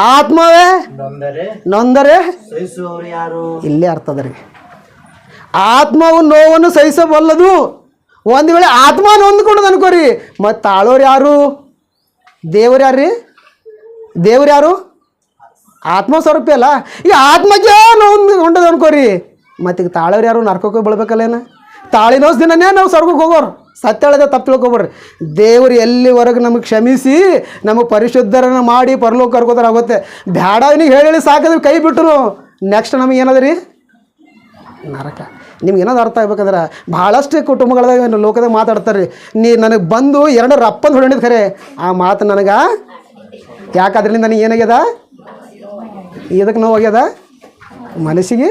ಆತ್ಮವೇ ನೊಂದರೆ ಸಹಿಸುವವರು ಯಾರು? ಇಲ್ಲೇ ಅರ್ಥದ ರೀ. ಆತ್ಮವು ನೋವನ್ನು ಸಹಿಸಬಲ್ಲದು. ಒಂದು ವೇಳೆ ಆತ್ಮ ನೊಂದ್ಕೊಂಡದ ಅನ್ಕೋರಿ, ಮತ್ತು ತಾಳೋರು ಯಾರು? ದೇವ್ರು ಯಾರು ರೀ? ದೇವ್ರು ಯಾರು? ಆತ್ಮ ಸ್ವರೂಪ ಅಲ್ಲ. ಈ ಆತ್ಮಕ್ಕೆ ನೋಂದ್ಕೊಂಡದ ಅನ್ಕೋರಿ, ಮತ್ತೀಗ ತಾಳೋರು ಯಾರು? ನರ್ಕಕ್ಕೆ ಬೀಳ್ಬೇಕಲ್ಲೇನ? ತಾಳಿನೋಸ್ ದಿನನೇ ನಾವು ಸ್ವರ್ಗಕ್ಕೆ ಹೋಗೋರು. ಸತ್ಯ ಹೇಳಿದ ತಪ್ಪು ತಿಳ್ಕೊಬೇಡ್ರಿ. ದೇವರು ಎಲ್ಲಿವರೆಗೆ ನಮಗೆ ಕ್ಷಮಿಸಿ ನಮಗೆ ಪರಿಶುದ್ಧರನ್ನು ಮಾಡಿ ಪರಲೋಕ ಕರ್ಕೋತಾರೆ ಆಗುತ್ತೆ. ಬ್ಯಾಡ ಅವನಿಗೆ ಹೇಳಿ ಸಾಕಿದ್ರೆ ಕೈ ಬಿಟ್ಟರು ನೆಕ್ಸ್ಟ್ ನಮಗೆ ಏನದ ರೀ? ನರಕ. ನಿಮ್ಗೆ ಏನಾದ್ರು ಅರ್ಥ ಆಗ್ಬೇಕಂದ್ರೆ ಭಾಳಷ್ಟು ಕುಟುಂಬಗಳದಾಗ ಲೋಕದಾಗ ಮಾತಾಡ್ತಾರೆ ರೀ, ನೀ ನನಗೆ ಬಂದು 2 ರಪ್ಪಂದು ಹೊಡಿದ್ ಖರೆ ಆ ಮಾತು ನನಗೆ ಯಾಕಾದ್ರಿಂದ ನನಗೆ ಏನಾಗ್ಯದ? ಇದಕ್ಕೆ ನೋವಾಗ್ಯದ ಮನಸ್ಸಿಗೆ.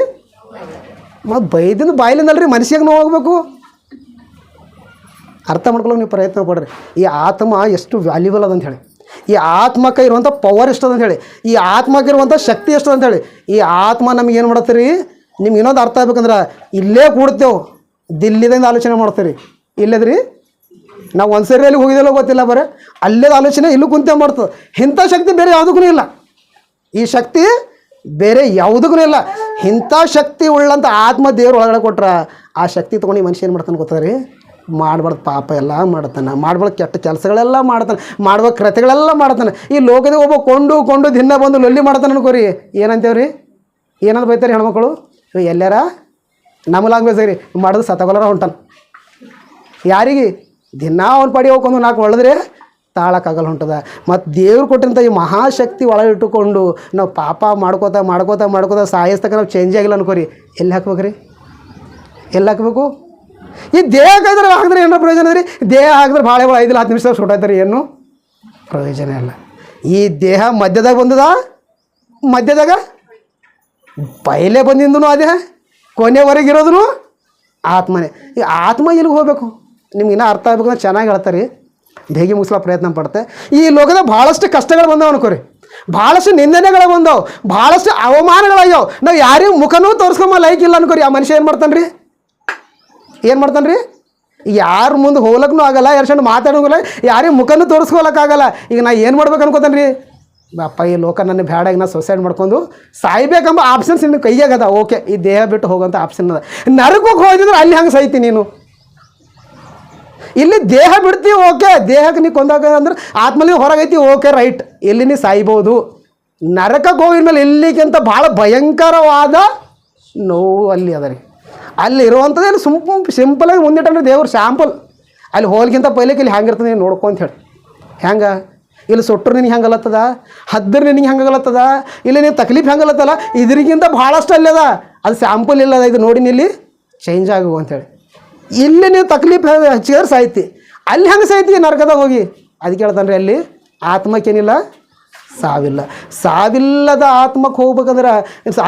ಮತ್ತು ಬೈದಿಂದ ಬಾಯಿಲಿಂದಲ್ರಿ ಮನಸ್ಸಿಗೆ ನೋವು ಹೋಗ್ಬೇಕು. ಅರ್ಥ ಮಾಡ್ಕೊಳ್ಳೋಕೆ ನೀವು ಪ್ರಯತ್ನ ಪಡ್ರಿ. ಈ ಆತ್ಮ ಎಷ್ಟು ವ್ಯಾಲ್ಯೂಬಲ್ ಅದಂತ ಹೇಳಿ, ಈ ಆತ್ಮಕ್ಕೆ ಇರುವಂಥ ಪವರ್ ಎಷ್ಟದ ಅಂತ ಹೇಳಿ, ಈ ಆತ್ಮಕ್ಕೆ ಇರುವಂಥ ಶಕ್ತಿ ಎಷ್ಟದ ಅಂತ ಹೇಳಿ. ಈ ಆತ್ಮ ನಮ್ಗೆ ಏನು ಮಾಡತ್ತೀರಿ? ನಿಮ್ಗೆ ಇನ್ನೊಂದು ಅರ್ಥ ಆಗ್ಬೇಕಂದ್ರೆ ಇಲ್ಲೇ ಕೂಡ್ತೇವೆ, ದಿಲ್ಲಿದಿಂದ ಆಲೋಚನೆ ಮಾಡ್ತೀರಿ. ಇಲ್ಲದ್ರಿ ನಾವು ಒಂದು ಸರಿಯಲ್ಲಿ ಹೋಗಿದ್ದೆಲ್ಲ ಗೊತ್ತಿಲ್ಲ, ಬರೀ ಅಲ್ಲೇದ ಆಲೋಚನೆ ಇಲ್ಲೂ ಕುಂತೇವೆ ಮಾಡ್ತದೆ. ಇಂಥ ಶಕ್ತಿ ಬೇರೆ ಯಾವುದಕ್ಕೂ ಇಲ್ಲ. ಈ ಶಕ್ತಿ ಬೇರೆ ಯಾವುದಕ್ಕೂ ಇಲ್ಲ. ಇಂಥ ಶಕ್ತಿ ಉಳ್ಳಂಥ ಆತ್ಮ ದೇವ್ರು ಒಳಗಡೆ ಕೊಟ್ರೆ ಆ ಶಕ್ತಿ ತೊಗೊಂಡು ಮನುಷ್ಯ ಏನು ಮಾಡ್ತಾನೆ ಗೊತ್ತಾ ರೀ? ಮಾಡ್ಬಾರ್ದು ಪಾಪ ಎಲ್ಲ ಮಾಡ್ತಾನೆ, ಮಾಡ್ಬಾರ್ದು ಕೆಟ್ಟ ಕೆಲಸಗಳೆಲ್ಲ ಮಾಡ್ತಾನೆ, ಮಾಡ್ಬೇಕು ಕೃತ್ಯಗಳೆಲ್ಲ ಮಾಡ್ತಾನೆ. ಈ ಲೋಕದಾಗ ಒಬ್ಬ ಕೊಂಡು ದಿನ ಬಂದು ಲೊಲ್ಲಿ ಮಾಡ್ತಾನೆ ಅನ್ಕೋರಿ. ಏನಂತೇವ್ರಿ? ಏನಂತ ಬೈತಾರೆ ಹೆಣ್ಮಕ್ಳು? ಎಲ್ಲಾರ ನಮ್ಮಲಾಗ ಬೇಸಾಗ್ರಿ ಮಾಡೋದು ಸತ್ತಗೊಲ್ಲರ ಹೊಂಟಾನ. ಯಾರಿಗೆ? ದಿನ ಅವ್ನ ಪಡಿ ಹೋಗ್ಕೊಂಡು 4 ಒಳದ್ರೆ ತಾಳಕ್ಕಾಗಲ್ಲ ಹೊಂಟದ. ಮತ್ತು ದೇವ್ರು ಕೊಟ್ಟಿರಂಥ ಈ ಮಹಾಶಕ್ತಿ ಒಳಗೆ ಇಟ್ಟುಕೊಂಡು ನಾವು ಪಾಪ ಮಾಡ್ಕೋತಾ ಸಾಯಿಸ್ತಕ್ಕ ನಾವು ಚೇಂಜ್ ಆಗಿಲ್ಲ ಅನ್ಕೋರಿ. ಎಲ್ಲಿ ಹಾಕ್ಬೇಕ್ರಿ? ಎಲ್ಲಿ ಹಾಕಬೇಕು? ಈ ದೇಹ ಹಾಕಿದ್ರೆ ಏನೋ ಪ್ರಯೋಜನ ರೀ? ದೇಹ ಹಾಕಿದ್ರೆ ಭಾಳ 5-10 ನಿಮಿಷ ಸುಟ್ಟಾಯ್ತಾರೆ, ಏನು ಪ್ರಯೋಜನ ಇಲ್ಲ. ಈ ದೇಹ ಮಧ್ಯದಾಗ ಬಂದದ, ಮಧ್ಯದಾಗ ಪೈಲೆ ಬಂದಿಂದೂ ಅದೇ, ಕೊನೆವರೆಗೆ ಇರೋದು ಆತ್ಮನೇ. ಈ ಆತ್ಮ ಎಲ್ಲಿಗೆ ಹೋಗಬೇಕು? ನಿಮ್ಗೆ ಇನ್ನೂ ಅರ್ಥ ಆಗ್ಬೇಕಂದ್ರೆ ಚೆನ್ನಾಗಿ ಹೇಳ್ತಾರೆ, ಬೇಗ ಮುಗಿಸ್ಲೋ ಪ್ರಯತ್ನ ಪಡುತ್ತೆ. ಈ ಲೋಕದ ಭಾಳಷ್ಟು ಕಷ್ಟಗಳು ಬಂದವು ಅನ್ಕೋರಿ, ಭಾಳಷ್ಟು ನಿಂದನೆಗಳು ಬಂದವು, ಭಾಳಷ್ಟು ಅವಮಾನಗಳಾಗ್ಯಾವ. ನಾವು ಯಾರಿಗೂ ಮುಖನೂ ತೋರಿಸ್ಕೊಂಬ ಲೈಕ್ ಇಲ್ಲ ಅನ್ಕೋರಿ. ಆ ಮನುಷ್ಯ ಏನು ಮಾಡ್ತಾನೆ ರೀ? ಯಾರು ಮುಂದೆ ಹೋಗ್ಲಕ್ಕೂ ಆಗಲ್ಲ, ಎರಡು ಮಾತಾಡೋಂಗಿಲ್ಲ, ಯಾರಿಗೆ ಮುಖನೂ ತೋರಿಸ್ಕೊಳಕ್ಕಾಗಲ್ಲ. ಈಗ ನಾ ಏನು ಮಾಡ್ಬೇಕು ಅನ್ಕೋತಾನೆ ರೀ? ಅಪ್ಪ ಈ ಲೋಕ ನನ್ನ ಬ್ಯಾಡಾಗಿ ನಾ ಸೊಸೈಡ್ ಮಾಡ್ಕೊಂಡು ಸಾಯ್ಬೇಕೆಂಬ ಆಪ್ಷನ್ಸ್ ಇನ್ನು ಕೈಯಾಗದ. ಓಕೆ, ಈ ದೇಹ ಬಿಟ್ಟು ಹೋಗೋಂಥ ಆಪ್ಷನ್ ಅದ. ನರಕಕ್ಕೆ ಹೋಗಿದ್ರೆ ಅಲ್ಲಿ ಹಂಗೆ ಸೈತಿ ನೀನು. ಇಲ್ಲಿ ದೇಹ ಬಿಡ್ತೀವಿ, ಓಕೆ, ದೇಹಕ್ಕೆ ನೀ ಕೊಂದಾಗ ಅಂದ್ರೆ ಆತ್ಮಲ್ಲಿ ಹೊರಗೈತಿ, ಓಕೆ ರೈಟ್, ಇಲ್ಲಿ ನೀ ಸಾಯ್ಬೋದು. ನರಕಕ್ಕೆ ಹೋಗಿದ ಮೇಲೆ ಇಲ್ಲಿಗಿಂತ ಭಾಳ ಭಯಂಕರವಾದ ನೋವು ಅಲ್ಲಿ ಅದ ರೀ. ಅಲ್ಲಿ ಇರುವಂಥದ್ದು ಅಲ್ಲಿ ಸಿಂಪಲಾಗಿ ಮುಂದಿಟ್ಟಲ್ರಿ ದೇವ್ರು ಶಾಂಪಲ್. ಅಲ್ಲಿ ಹೋಲ್ಗಿಂತ ಪೈಲಕ್ಕೆ ಇಲ್ಲಿ ಹ್ಯಾಂಗಿರ್ತದೆ ನೀನು ನೋಡ್ಕೊಂತ ಹೇಳಿ. ಹೆಂಗೆ ಇಲ್ಲಿ ಸುಟ್ರು ನಿನಗೆ ಹೆಂಗಲತ್ತದ, ಹದ್ದರು ನಿನಗೆ ಹೆಂಗಲತ್ತದ, ಇಲ್ಲಿ ನೀವು ತಕ್ಲೀಫ್ ಹೆಂಗಲತ್ತಲ್ಲ, ಇದ್ರಿಗಿಂತ ಭಾಳಷ್ಟು ಅಲ್ಲದ. ಅದು ಸ್ಯಾಂಪಲ್ ಇಲ್ಲದ, ಇದು ನೋಡಿ ಇಲ್ಲಿ ಚೇಂಜ್ ಆಗು ಅಂಥೇಳಿ. ಇಲ್ಲಿ ನೀವು ತಕ್ಲೀಫ್ ಹಚ್ಚಿದ್ರೆ ಸಾಯ್ತಿ, ಅಲ್ಲಿ ಹೆಂಗೆ ಸಾಯ್ತಿ ನರಕದಾಗ ಹೋಗಿ. ಅದಕ್ಕೆ ಹೇಳ್ತಾನೆ ರೀ, ಅಲ್ಲಿ ಆತ್ಮಕ್ಕೇನಿಲ್ಲ ಸಾವಿಲ್ಲ. ಸಾವಿಲ್ಲದ ಆತ್ಮಕ್ಕೆ ಹೋಗ್ಬೇಕಂದ್ರೆ,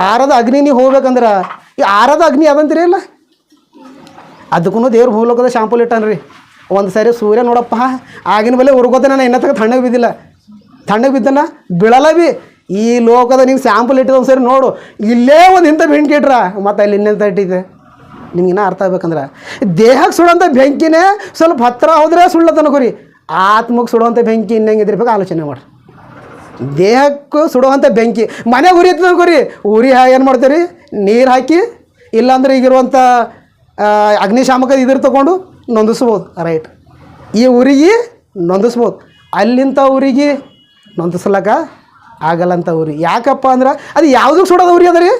ಆರದ ಅಗ್ನಿ ನೀವು ಹೋಗ್ಬೇಕಂದ್ರೆ, ಈ ಆರದ ಅಗ್ನಿ ಅದಂತೀರಿ ಇಲ್ಲ, ಅದಕ್ಕೂ ದೇವ್ರು ಭೂಲೋಕದ ಶಾಂಪಲ್ ಇಟ್ಟಾನ್ರಿ. ಒಂದು ಸಾರಿ ಸೂರ್ಯ ನೋಡಪ್ಪ, ಆಗಿನ ಬೆಲೆ ಉರ್ಗೋತಾನೆ, ನಾನು ಇನ್ನೂ ತಗ ತಣ್ಣಗೆ ಬಿದ್ದಿಲ್ಲ, ತಣ್ಣಗೆ ಬಿದ್ದಾನ ಬೀಳಲ್ಲ ಬಿ. ಈ ಲೋಕದ ನೀವು ಸ್ಯಾಂಪಲ್ ಇಟ್ಟಿದ ಒಂದು ಸರಿ ನೋಡು, ಇಲ್ಲೇ ಒಂದು ಇಂಥ ಬೆಂಕಿ ಇಟ್ರ ಮತ್ತು ಅಲ್ಲಿ ಇನ್ನೆಂತ ಇಟ್ಟಿದೆ ನಿಮ್ಗಿನ್ನ ಅರ್ಥ ಆಗ್ಬೇಕಂದ್ರೆ. ದೇಹಕ್ಕೆ ಸುಡೋಂಥ ಬೆಂಕಿನೇ ಸ್ವಲ್ಪ ಹತ್ತಿರ ಹೋದ್ರೆ ಸುಳ್ಳತ್ತ ಅನ್ಕೋರಿ, ಆತ್ಮಕ್ಕೆ ಸುಡುವಂಥ ಬೆಂಕಿ ಇನ್ನಂಗಿದ್ದಿರ್ಬೇಕು ಆಲೋಚನೆ ಮಾಡಿ. ದೇಹಕ್ಕೂ ಸುಡುವಂಥ ಬೆಂಕಿ ಮನೆ ಉರಿ ಇರ್ತದೆ ಅನ್ಕೋರಿ, ಉರಿ ಏನು ಮಾಡ್ತೀರಿ, ನೀರು ಹಾಕಿ ಇಲ್ಲಾಂದ್ರೆ ಈಗಿರುವಂಥ ಅಗ್ನಿಶಾಮಕ ಇದ್ರ ತೊಗೊಂಡು ನೊಂದಿಸ್ಬೋದು. ರೈಟ್, ಈ ಉರಿಗೆ ನೊಂದಿಸ್ಬೋದು, ಅಲ್ಲಿಂಥ ಊರಿಗೆ ನೊಂದಿಸ್ಲಕ್ಕ ಆಗಲ್ಲಂಥ ಉರಿ. ಯಾಕಪ್ಪ ಅಂದ್ರೆ ಅದು ಯಾವುದಕ್ಕೆ ಸುಡೋದು ಉರಿ ಅದ ರೀ,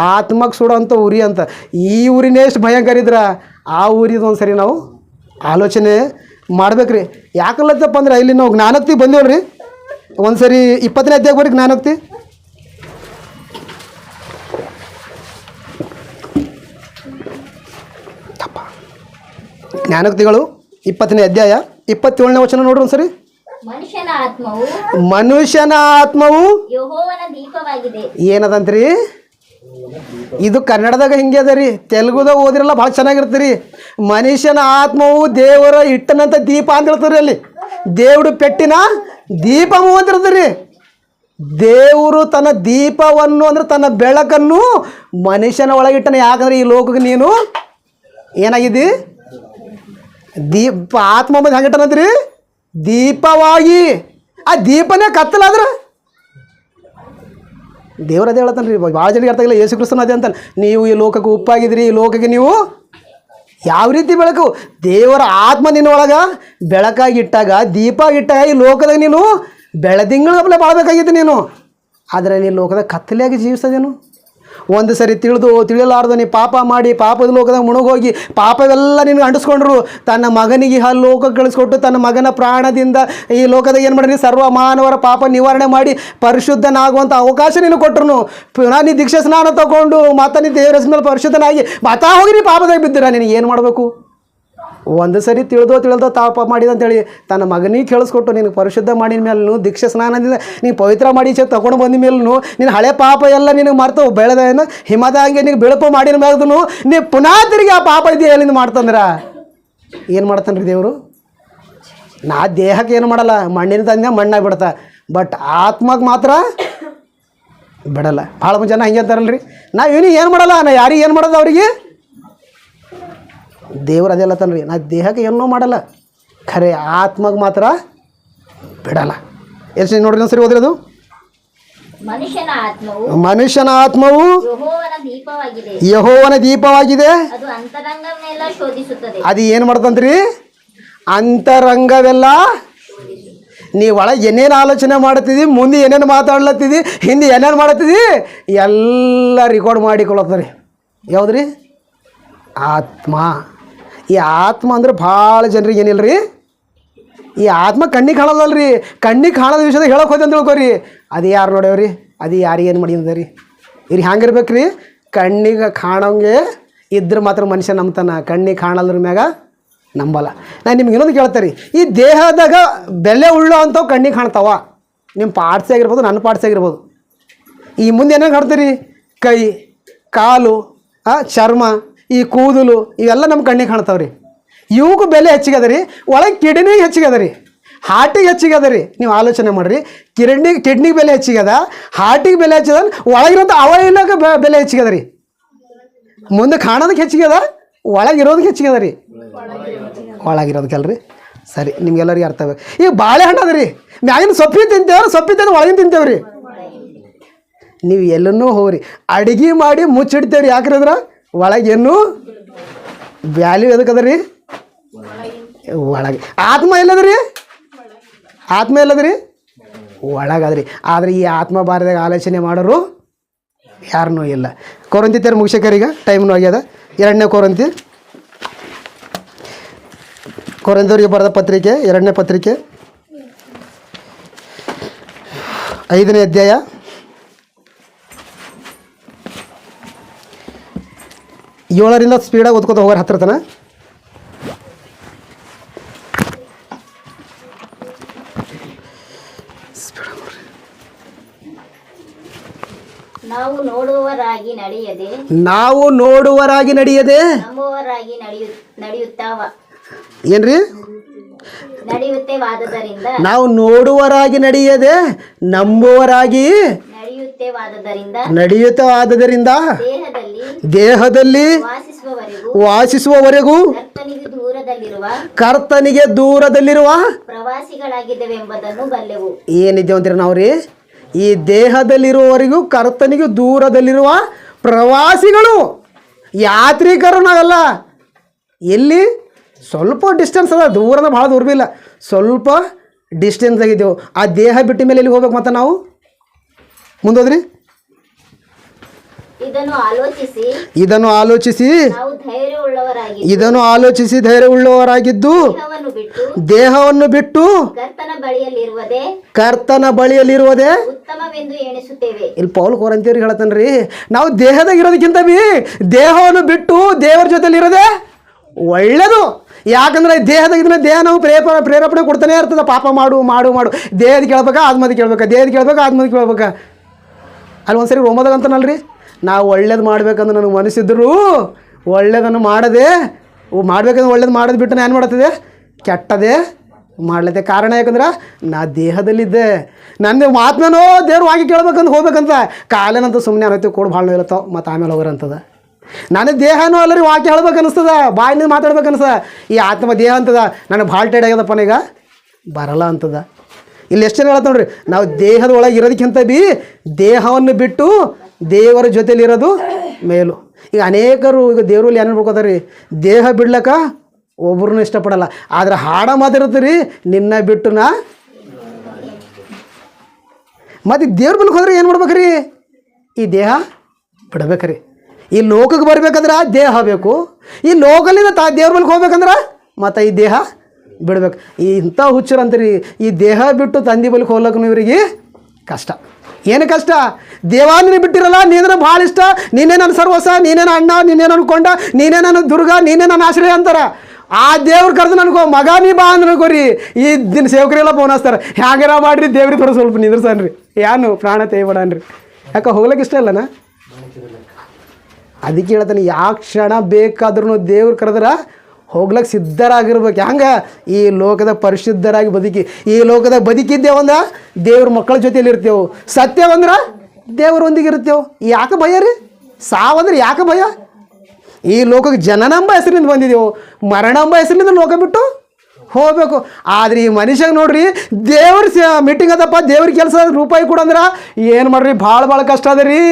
ಆತ್ಮಕ್ಕೆ ಸುಡೋಂಥ ಉರಿ ಅಂತ. ಈ ಊರಿನೇ ಎಷ್ಟು ಭಯಂಕರ ಇದ್ರೆ ಆ ಊರಿದು ಒಂದು ಸರಿ ನಾವು ಆಲೋಚನೆ ಮಾಡ್ಬೇಕ್ರಿ. ಯಾಕಲ್ಲತ್ತಪ್ಪ ಅಂದ್ರೆ ಇಲ್ಲಿ ನಾವು ಜ್ಞಾನೋಕ್ತಿ ಬಂದೇವ್ರಿ. ಒಂದು ಸರಿ 20ನೇ ಅಧ್ಯಾಯ ಬರ್ರಿ ಜ್ಞಾನೋಕ್ತಿ. ಜ್ಞಾನೋಕ್ತಿಗಳು 20ನೇ ಅಧ್ಯಾಯ 27ನೇ ವಚನ ನೋಡ್ರಿ ಒಂದು ಸರಿ. ಮನುಷ್ಯನ ಆತ್ಮವು ಯೆಹೋವನ ದೀಪವಾಗಿದೆ. ಏನದಂತ್ರಿ ಇದು ಕನ್ನಡದಾಗ ಹಿಂಗೆ ಅದ ರೀ, ತೆಲುಗುದಾಗ ಓದಿರಲ್ಲ ಭಾಳ ಚೆನ್ನಾಗಿರ್ತೀರಿ. ಮನುಷ್ಯನ ಆತ್ಮವು ದೇವರ ಇಟ್ಟನಂಥ ದೀಪ ಅಂತ ಹೇಳ್ತಾರೆ. ಅಲ್ಲಿ ದೇವ್ರು ಪೆಟ್ಟಿನ ದೀಪ ಅಂತಿರ್ತೀರಿ. ದೇವರು ತನ್ನ ದೀಪವನ್ನು ಅಂದ್ರೆ ತನ್ನ ಬೆಳಕನ್ನು ಮನುಷ್ಯನ ಒಳಗಿಟ್ಟನ. ಯಾಕಂದ್ರೆ ಈ ಲೋಕಕ್ಕೆ ನೀನು ಏನಾಗಿದ್ದಿ, ದೀಪ ಆತ್ಮ ಬಂದು ಹೆಂಗಿಟ್ಟನಂತ್ರಿ, ದೀಪವಾಗಿ. ಆ ದೀಪನೇ ಕತ್ತಲಾದ್ರೆ ದೇವ್ರು ಅದೇ ಹೇಳ್ತಾನೆ ರೀ. ಭಾಳ ಜನಕ್ಕೆ ಅರ್ಥ ಇಲ್ಲ, ಯೇಸು ಕ್ರಿಸ್ತನ ಅದೇ ಅಂತಾನೆ, ನೀವು ಈ ಲೋಕಕ್ಕೆ ಉಪ್ಪಾಗಿದ್ದೀರಿ, ಈ ಲೋಕಕ್ಕೆ ನೀವು ಯಾವ ರೀತಿ ಬೆಳಕು, ದೇವರ ಆತ್ಮ ನಿನ್ನ ಒಳಗೆ ಬೆಳಕಾಗಿಟ್ಟಾಗ, ದೀಪ ಇಟ್ಟಾಗ ಈ ಲೋಕದಾಗ ನೀನು ಬೆಳದಿಂಗಳಗಪ್ಲೆ ಬಾಳ್ಬೇಕಾಗಿತ್ತು ನೀನು. ಆದರೆ ನೀನು ಲೋಕದಾಗ ಕತ್ತಲೆಯಾಗಿ ಜೀವಿಸ್ತದೇನು. ಒಂದು ಸರಿ ತಿಳಿಲಾರ್ದು ನೀ ಪಾಪ ಮಾಡಿ ಪಾಪದ ಲೋಕದಾಗ ಮುಳುಗೋಗಿ ಪಾಪವೆಲ್ಲ ನಿನಗೆ ಅಂಟಿಸ್ಕೊಂಡ್ರು. ತನ್ನ ಮಗನಿಗೆ ಆ ಲೋಕಕ್ಕೆ ಕಳಿಸ್ಕೊಟ್ಟು ತನ್ನ ಮಗನ ಪ್ರಾಣದಿಂದ ಈ ಲೋಕದಾಗ ಏನು ಮಾಡಿರಿ, ಸರ್ವ ಮಾನವರ ಪಾಪ ನಿವಾರಣೆ ಮಾಡಿ ಪರಿಶುದ್ಧನಾಗುವಂಥ ಅವಕಾಶ ನೀನು ಕೊಟ್ಟರು. ಪುನಃ ನೀ ದೀಕ್ಷಾ ಸ್ನಾನ ತಗೊಂಡು ಮತ್ತೆ ನೀ ದೇವರ ಮೇಲೆ ಪರಿಶುದ್ಧನಾಗಿ ಮಾತಾ ಹೋಗಿ ನೀ ಪಾಪದಾಗ ಬಿದ್ದೀರ. ನಿನಗೆ ಏನು ಮಾಡಬೇಕು, ಒಂದು ಸರಿ ತಿಳಿದೋ ತಾಪ ಮಾಡಿದ ಅಂತೇಳಿ ತನ್ನ ಮಗನಿಗೆ ಕೇಳಿಸ್ಕೊಟ್ಟು ನಿನಗೆ ಪರಿಶುದ್ಧ ಮಾಡಿದ ಮೇಲೂ ದೀಕ್ಷಾ ಸ್ನಾನದಿಂದ ನೀನು ಪವಿತ್ರ ಮಾಡಿ ತೊಗೊಂಡು ಬಂದ ಮೇಲೂ ನಿನ್ನ ಹಳೆ ಪಾಪ ಎಲ್ಲ ನಿನಗೆ ಮರ್ತು ಬೆಳೆದ ಹಿಮದ ಹಂಗೆ ನಿನಗೆ ಬೆಳಪು ಮಾಡಿದ ಮೇಲೂ ನೀ ಪುನಃ ತಿರುಗಿ ಆ ಪಾಪ ಇದೆಯಾ ಎಲ್ಲಿಂದ ಮಾಡ್ತಂದ್ರೆ ಏನು ಮಾಡ್ತಾನೆ ರೀ ದೇವರು. ನಾ ದೇಹಕ್ಕೆ ಏನು ಮಾಡಲ್ಲ, ಮಣ್ಣಿನ ತಂದೆ ಮಣ್ಣಾಗಿ ಬಿಡ್ತಾ, ಬಟ್ ಆತ್ಮಕ್ಕೆ ಮಾತ್ರ ಬಿಡಲ್ಲ. ಭಾಳ ಜನ ಹಂಗೆ ಅಂತಾರಲ್ರಿ, ನಾವು ಇವನಿಗೆ ಏನು ಮಾಡಲ್ಲ, ನಾ ಯಾರಿಗೆ ಏನು ಮಾಡೋದು ಅವರಿಗೆ. ದೇವ್ರು ಅದೆಲ್ಲ ತನ್ರಿ, ನಾ ದೇಹಕ್ಕೆ ಏನೂ ಮಾಡಲ್ಲ, ಖರೆ ಆತ್ಮಗೆ ಮಾತ್ರ ಬಿಡಲ್ಲ. ಎಷ್ಟು ನೋಡ್ರಿ ಒಂದು ಸರಿ ಓದ್ರಿ ಅದು. ಮನುಷ್ಯನ ಆತ್ಮವು ಯೆಹೋವನ ದೀಪವಾಗಿದೆ. ಅದು ಏನು ಮಾಡ್ತಂತ್ರಿ, ಅಂತರಂಗವೆಲ್ಲ. ನೀವು ಒಳಗೆ ಏನೇನು ಆಲೋಚನೆ ಮಾಡ್ತಿದ್ದಿ, ಮುಂದೆ ಏನೇನು ಮಾತಾಡ್ಲತ್ತಿದ್ದಿ, ಹಿಂದೆ ಏನೇನು ಮಾಡತ್ತಿದ್ದಿ ಎಲ್ಲ ರೆಕಾರ್ಡ್ ಮಾಡಿಕೊಳತ್ತರಿ. ಯಾವುದ್ರಿ, ಆತ್ಮ. ಈ ಆತ್ಮ ಅಂದ್ರೆ ಭಾಳ ಜನರಿಗೆ ಏನಿಲ್ಲ ರೀ, ಈ ಆತ್ಮ ಕಣ್ಣಿಗೆ ಕಾಣಲ್ಲಲ್ರಿ. ಕಣ್ಣಿಗೆ ಕಾಣೋದ ವಿಷಯದಾಗ ಹೇಳೋಕೆ ಹೋಯ್ತು ಅಂತ ತಿಳ್ಕೊರಿ. ಅದು ಯಾರು ನೋಡ್ಯಾವ್ರಿ, ಅದು ಯಾರಿಗೆ ಏನು ಮಾಡಿದ ರೀ. ಇವ್ರು ಹ್ಯಾಂಗಿರ್ಬೇಕು ರೀ, ಕಣ್ಣಿಗೆ ಕಾಣೋಂಗೆ ಇದ್ರೆ ಮಾತ್ರ ಮನುಷ್ಯ ನಂಬ್ತಾನ, ಕಣ್ಣಿಗೆ ಕಾಣಲ್ದ್ರ ಮ್ಯಾಗ ನಂಬಲ್ಲ. ನಾನು ನಿಮ್ಗೆ ಇನ್ನೊಂದು ಕೇಳ್ತಾರೆ, ಈ ದೇಹದಾಗ ಬೆಲೆ ಉಳ್ಳೋ ಅಂಥವು ಕಣ್ಣಿಗೆ ಕಾಣ್ತಾವ. ನಿಮ್ಮ ಪಾರ್ಟ್ಸ್ ಆಗಿರ್ಬೋದು, ನನ್ನ ಪಾರ್ಟ್ಸ್ ಆಗಿರ್ಬೋದು. ಈ ಮುಂದೆ ಏನೇನು ಕಾಣ್ತೀರಿ, ಕೈ ಕಾಲು ಚರ್ಮ ಈ ಕೂದಲು ಇವೆಲ್ಲ ನಮ್ಮ ಕಣ್ಣಿಗೆ ಕಾಣ್ತಾವೆ ರೀ. ಇವಕ್ಕೂ ಬೆಲೆ ಹೆಚ್ಚಿಗೆ ಅದ ರೀ. ಒಳಗೆ ಕಿಡ್ನಿಗೆ ಹೆಚ್ಚಿಗೆ ಅದ ರೀ, ಹಾರ್ಟಿಗೆ ಹೆಚ್ಚಿಗೆ ಅದ ರೀ. ನೀವು ಆಲೋಚನೆ ಮಾಡಿರಿ, ಕಿಡ್ನಿಗೆ ಬೆಲೆ ಹೆಚ್ಚಿಗೆ ಅದ, ಹಾರ್ಟಿಗೆ ಬೆಲೆ ಹೆಚ್ಚಿದ, ಒಳಗಿರೋಂಥ ಅವಯವಕ್ಕೆ ಬೆಲೆ ಹೆಚ್ಚಿಗೆ ಅದ ರೀ. ಮುಂದೆ ಕಾಣೋದಕ್ಕೆ ಹೆಚ್ಚಿಗೆ ಅದ, ಒಳಗಿರೋದಕ್ಕೆ ಹೆಚ್ಚಿಗೆ ಅದ ರೀ. ಒಳಗಿರೋದಕ್ಕಲ್ರಿ. ಸರಿ, ನಿಮ್ಗೆಲ್ಲರಿಗೆ ಅರ್ಥ ಆಗ್ಬೇಕು. ಈಗ ಬಾಳೆಹಣ್ಣು ಅದ ರೀ, ಮ್ಯಾಗಿನ ಸೊಪ್ಪಿ ತಿಂತೇವ್ರಿ, ಸೊಪ್ಪಿ ತಿಂದು ಒಳಗಿನ ತಿಂತೇವ್ರಿ. ನೀವು ಎಲ್ಲನ್ನೂ ಹೋಗ್ರಿ, ಅಡುಗೆ ಮಾಡಿ ಮುಚ್ಚಿಡ್ತೇವ್ರಿ. ಯಾಕ್ರಂದ್ರೆ ಒಳಗೇನು ವ್ಯಾಲ್ಯೂ ಎದಕ್ಕೆ ರೀ, ಒಳಗೆ. ಆತ್ಮ ಎಲ್ಲದ್ರಿ, ಆತ್ಮ ಎಲ್ಲದ್ರಿ, ಒಳಗದ್ರಿ. ಆದರೆ ಈ ಆತ್ಮ ಬಾರದಾಗ ಆಲೋಚನೆ ಮಾಡೋರು ಯಾರನ್ನೂ ಇಲ್ಲ. ಕೊರಂತಿ ತರ ಮುಗಿಸಕರೀಗ ಟೈಮ್ನೂ ಆಗ್ಯದ. 2ನೇ ಕೊರಂತಿ, ಕೊರಂತಿಯವರಿಗೆ ಬರೆದ ಪತ್ರಿಕೆ 2ನೇ ಪತ್ರಿಕೆ 5ನೇ ಅಧ್ಯಾಯ 7ರಿಂದ ಸ್ಪೀಡಾಗಿ ಓದ್ಕೊತ ಹೋಗೋರು 10 ತನ. ನಾವು ನೋಡುವವರಾಗಿ ನಡೆಯದೆ ನಂಬುವವರಾಗಿ ಏನ್ರಿ? ನಡೆಯುತ್ತೇವಾದದರಿಂದ ನಾವು ನೋಡುವರಾಗಿ ನಡೆಯದೆ ನಂಬುವರಾಗಿ ನಡೆಯುತ್ತವಾದದರಿಂದ ದೇಹದಲ್ಲಿ ವಾಸಿಸುವವರೆಗೂ ಕರ್ತನಿಗೆ ದೂರದಲ್ಲಿರುವ ಪ್ರವಾಸಿಗಳಾಗಿದ್ದೇವೆಂಬುದನ್ನು ಬಲ್ಲೆವು. ಏನಿದ್ದೇವೆ ಅಂತೀರಿ ನಾವು ರೀ? ಈ ದೇಹದಲ್ಲಿರುವವರೆಗೂ ಕರ್ತನಿಗೆ ದೂರದಲ್ಲಿರುವ ಪ್ರವಾಸಿಗಳು, ಯಾತ್ರಿಕರು ನಾವೆಲ್ಲ. ಎಲ್ಲಿ? ಸ್ವಲ್ಪ ಡಿಸ್ಟೆನ್ಸ್ ಅದ, ದೂರದ ಭಾಳ ದೂರ ಇಲ್ಲ, ಸ್ವಲ್ಪ ಡಿಸ್ಟೆನ್ಸ್ ಆಗಿದ್ದೆವು. ಆ ದೇಹ ಬಿಟ್ಟ ಮೇಲೆ ಎಲ್ಲಿಗೆ ಹೋಗ್ಬೇಕು? ಮತ್ತೆ ನಾವು ಮುಂದೋದ್ರಿ. ಇದನ್ನು ಆಲೋಚಿಸಿ ಧೈರ್ಯವುಳ್ಳವರಾಗಿದ್ದು ದೇಹವನ್ನು ಬಿಟ್ಟು ಕರ್ತನ ಬಳಿಯಲ್ಲಿರುವುದೇ ಉತ್ತಮವೆಂದು ಎಣಿಸುತ್ತೇವೆ. ಇಲ್ಲಿ ಪೌಲ್ ಕೊರಂತಿಯವ್ರಿಗೆ ಹೇಳ್ತಾನ್ರಿ, ನಾವು ದೇಹದಾಗ ಇರೋದಕ್ಕಿಂತ ದೇಹವನ್ನು ಬಿಟ್ಟು ದೇವರ ಜೊತೆಲಿ ಇರೋದೇ ಒಳ್ಳೆಯದು. ಯಾಕಂದ್ರೆ ದೇಹದಾಗಿದ್ರೆ ದೇಹ ನಾವು ಪ್ರೇರೇಪಣೆ ಕೊಡ್ತಾನೆ ಇರ್ತದೆ. ಪಾಪ ಮಾಡು ಮಾಡು ಮಾಡು, ದೇಹದ ಕೇಳ್ಬೇಕಾ ಆತ್ಮದ ಕೇಳ್ಬೇಕಾ, ದೇಹದ ಕೇಳ್ಬೇಕಾ ಆತ್ಮದ ಕೇಳ್ಬೇಕಾ. ಅಲ್ಲಿ ಒಂದ್ಸರಿ ರೋಮದಾಗ ಅಂತನಲ್ರಿ, ನಾವು ಒಳ್ಳೇದು ಮಾಡ್ಬೇಕಂದ್ರೆ ನನಗೆ ಮನಸ್ಸಿದ್ರು ಒಳ್ಳೇದನ್ನು ಮಾಡದೆ ಮಾಡ್ಬೇಕಂದ್ರೆ ಒಳ್ಳೇದು ಮಾಡೋದು ಬಿಟ್ಟು ಏನು ಮಾಡ್ತದೆ? ಕೆಟ್ಟದೇ ಮಾಡ್ಲತ್ತೆ. ಕಾರಣ ಯಾಕಂದ್ರೆ ನಾ ದೇಹದಲ್ಲಿದ್ದೆ. ನನ್ನ ಮಾತನೋ ದೇವ್ರು ವಾಗಿ ಕೇಳ್ಬೇಕಂತ ಹೋಗ್ಬೇಕಂತ ಕಾಲೇನಂತ ಸುಮ್ಮನೆ ಅನ್ನೋತಿ ಕೊಡು ಭಾಳ ಇರುತ್ತಾವ, ಮತ್ತು ಆಮೇಲೆ ಹೋಗ್ರಂತದ. ನಾನು ದೇಹನೂ ಅಲ್ಲರಿ ವಾಕ್ಯ ಹೇಳ್ಬೇಕು ಅನಿಸ್ತದ, ಬಾಯಿನ ಮಾತಾಡ್ಬೇಕು ಅನಿಸ್ತದ. ಈ ಆತ್ಮ ದೇಹ ಅಂತದ ನನಗೆ ಭಾಳ ಟೈಡ್ ಆಗ್ಯದಪ್ಪ ಈಗ ಬರಲ್ಲ ಅಂತದ. ಇಲ್ಲಿ ಎಷ್ಟು ಜನ ಹೇಳ್ತ ನೋಡ್ರಿ, ನಾವು ದೇಹದ ಒಳಗೆ ಇರೋದಕ್ಕಿಂತ ದೇಹವನ್ನು ಬಿಟ್ಟು ದೇವರ ಜೊತೆಲಿರೋದು ಮೇಲು. ಈಗ ಅನೇಕರು ಈಗ ದೇವ್ರಲ್ಲಿ ಏನೇನು ಬಿಡ್ಕೋತಾರೆ ರೀ, ದೇಹ ಬಿಡ್ಲಕ್ಕ ಒಬ್ರನ್ನೂ ಇಷ್ಟಪಡಲ್ಲ. ಆದ್ರೆ ಹಾಡ ಮಾತಿರ್ತೀರಿ, ನಿನ್ನ ಬಿಟ್ಟು ನಾ ಮತ್ತು ದೇವ್ರ ಬಲ್ಗೆ ಹೋದ್ರೆ ಏನು ಮಾಡ್ಬೇಕ್ರಿ? ಈ ದೇಹ ಬಿಡ್ಬೇಕ್ರಿ. ಈ ಲೋಕಕ್ಕೆ ಬರ್ಬೇಕಂದ್ರೆ ದೇಹ ಬೇಕು, ಈ ಲೋಕಲಿಂದ ದೇವ್ರ ಬಲ್ಗೆ ಹೋಗ್ಬೇಕಂದ್ರೆ ಮತ್ತು ಈ ದೇಹ ಬಿಡ್ಬೇಕು. ಇಂಥ ಹುಚ್ಚರು ಅಂತೀರಿ, ಈ ದೇಹ ಬಿಟ್ಟು ತಂದೆ ಬಲ್ಗೆ ಹೋಗ್ಲಕ್ಕೂ ಇವರಿಗೆ ಕಷ್ಟ. ಏನು ಕಷ್ಟ? ದೇವಾಂದ್ರೆ ಬಿಟ್ಟಿರಲ್ಲ, ನೀನಂದ್ರೆ ಭಾಳ ಇಷ್ಟ, ನೀನೇ ನನ್ನ ಸರ್ವಸ, ನೀನೇ ನನ್ನ ಅಣ್ಣ, ನೀನೇ ನನ್ನ ಕೊಂಡ, ನೀನೇ ನನ್ನ ದುರ್ಗ, ನೀನೇ ನನ್ನ ಆಶ್ರಯ ಅಂತಾರೆ. ಆ ದೇವ್ರು ಕರೆದು ನನಗೋ ಮಗ ನೀ ಬಾ ಅಂದ್ಕೋರಿ, ಈ ದಿನ ಸೇವಕರೆಲ್ಲ ಫೋನ್ ಹಚ್ತಾರೆ, ಹ್ಯಾಂಗಾರ ಮಾಡಿರಿ ದೇವ್ರಿಗೆ ಥೋಡೆ ಸ್ವಲ್ಪ ನಿಂದ್ರಸನ್ರಿ, ಏನು ಪ್ರಾಣ ತೇಯ್ಬೇಡನ್ರಿ. ಯಾಕೆ ಹೋಗ್ಲಿಕ್ಕೆ ಇಷ್ಟ ಇಲ್ಲನ? ಅದಕ್ಕೆ ಹೇಳ್ತಾನೆ, ಯಾವ ಕ್ಷಣ ಬೇಕಾದ್ರೂ ದೇವ್ರು ಕರೆದ್ರೆ ಹೋಗ್ಲಿಕ್ಕೆ ಸಿದ್ಧರಾಗಿರ್ಬೇಕು. ಹಂಗೆ ಈ ಲೋಕದ ಪರಿಶುದ್ಧರಾಗಿ ಬದುಕಿ, ಈ ಲೋಕದಾಗ ಬದುಕಿದ್ದೇವಂದ್ರೆ ದೇವ್ರ ಮಕ್ಕಳ ಜೊತೆಯಲ್ಲಿ ಇರ್ತೇವೆ, ಸತ್ಯವಂದ್ರೆ ದೇವರೊಂದಿಗೆ ಇರ್ತೇವೆ. ಯಾಕೆ ಭಯ ರೀ? ಸಾವಂದ್ರೆ ಯಾಕೆ ಭಯ? ಈ ಲೋಕಕ್ಕೆ ಜನನಂಬ ಹೆಸರಿನಿಂದ ಬಂದಿದ್ದೆವು, ಮರಣಂಬ ಹೆಸರಿನಿಂದ ಲೋಕ ಬಿಟ್ಟು ಹೋಗ್ಬೇಕು. ಆದರೆ ಈ ಮನುಷ್ಯಗೆ ನೋಡ್ರಿ, ದೇವ್ರ ಮೀಟಿಂಗ್ ಅದಪ್ಪ, ದೇವ್ರ ಕೆಲಸ ರೂಪಾಯಿ ಕೊಡಂದ್ರೆ ಏನು ಮಾಡ್ರಿ, ಭಾಳ ಕಷ್ಟ ಅದ ರೀ.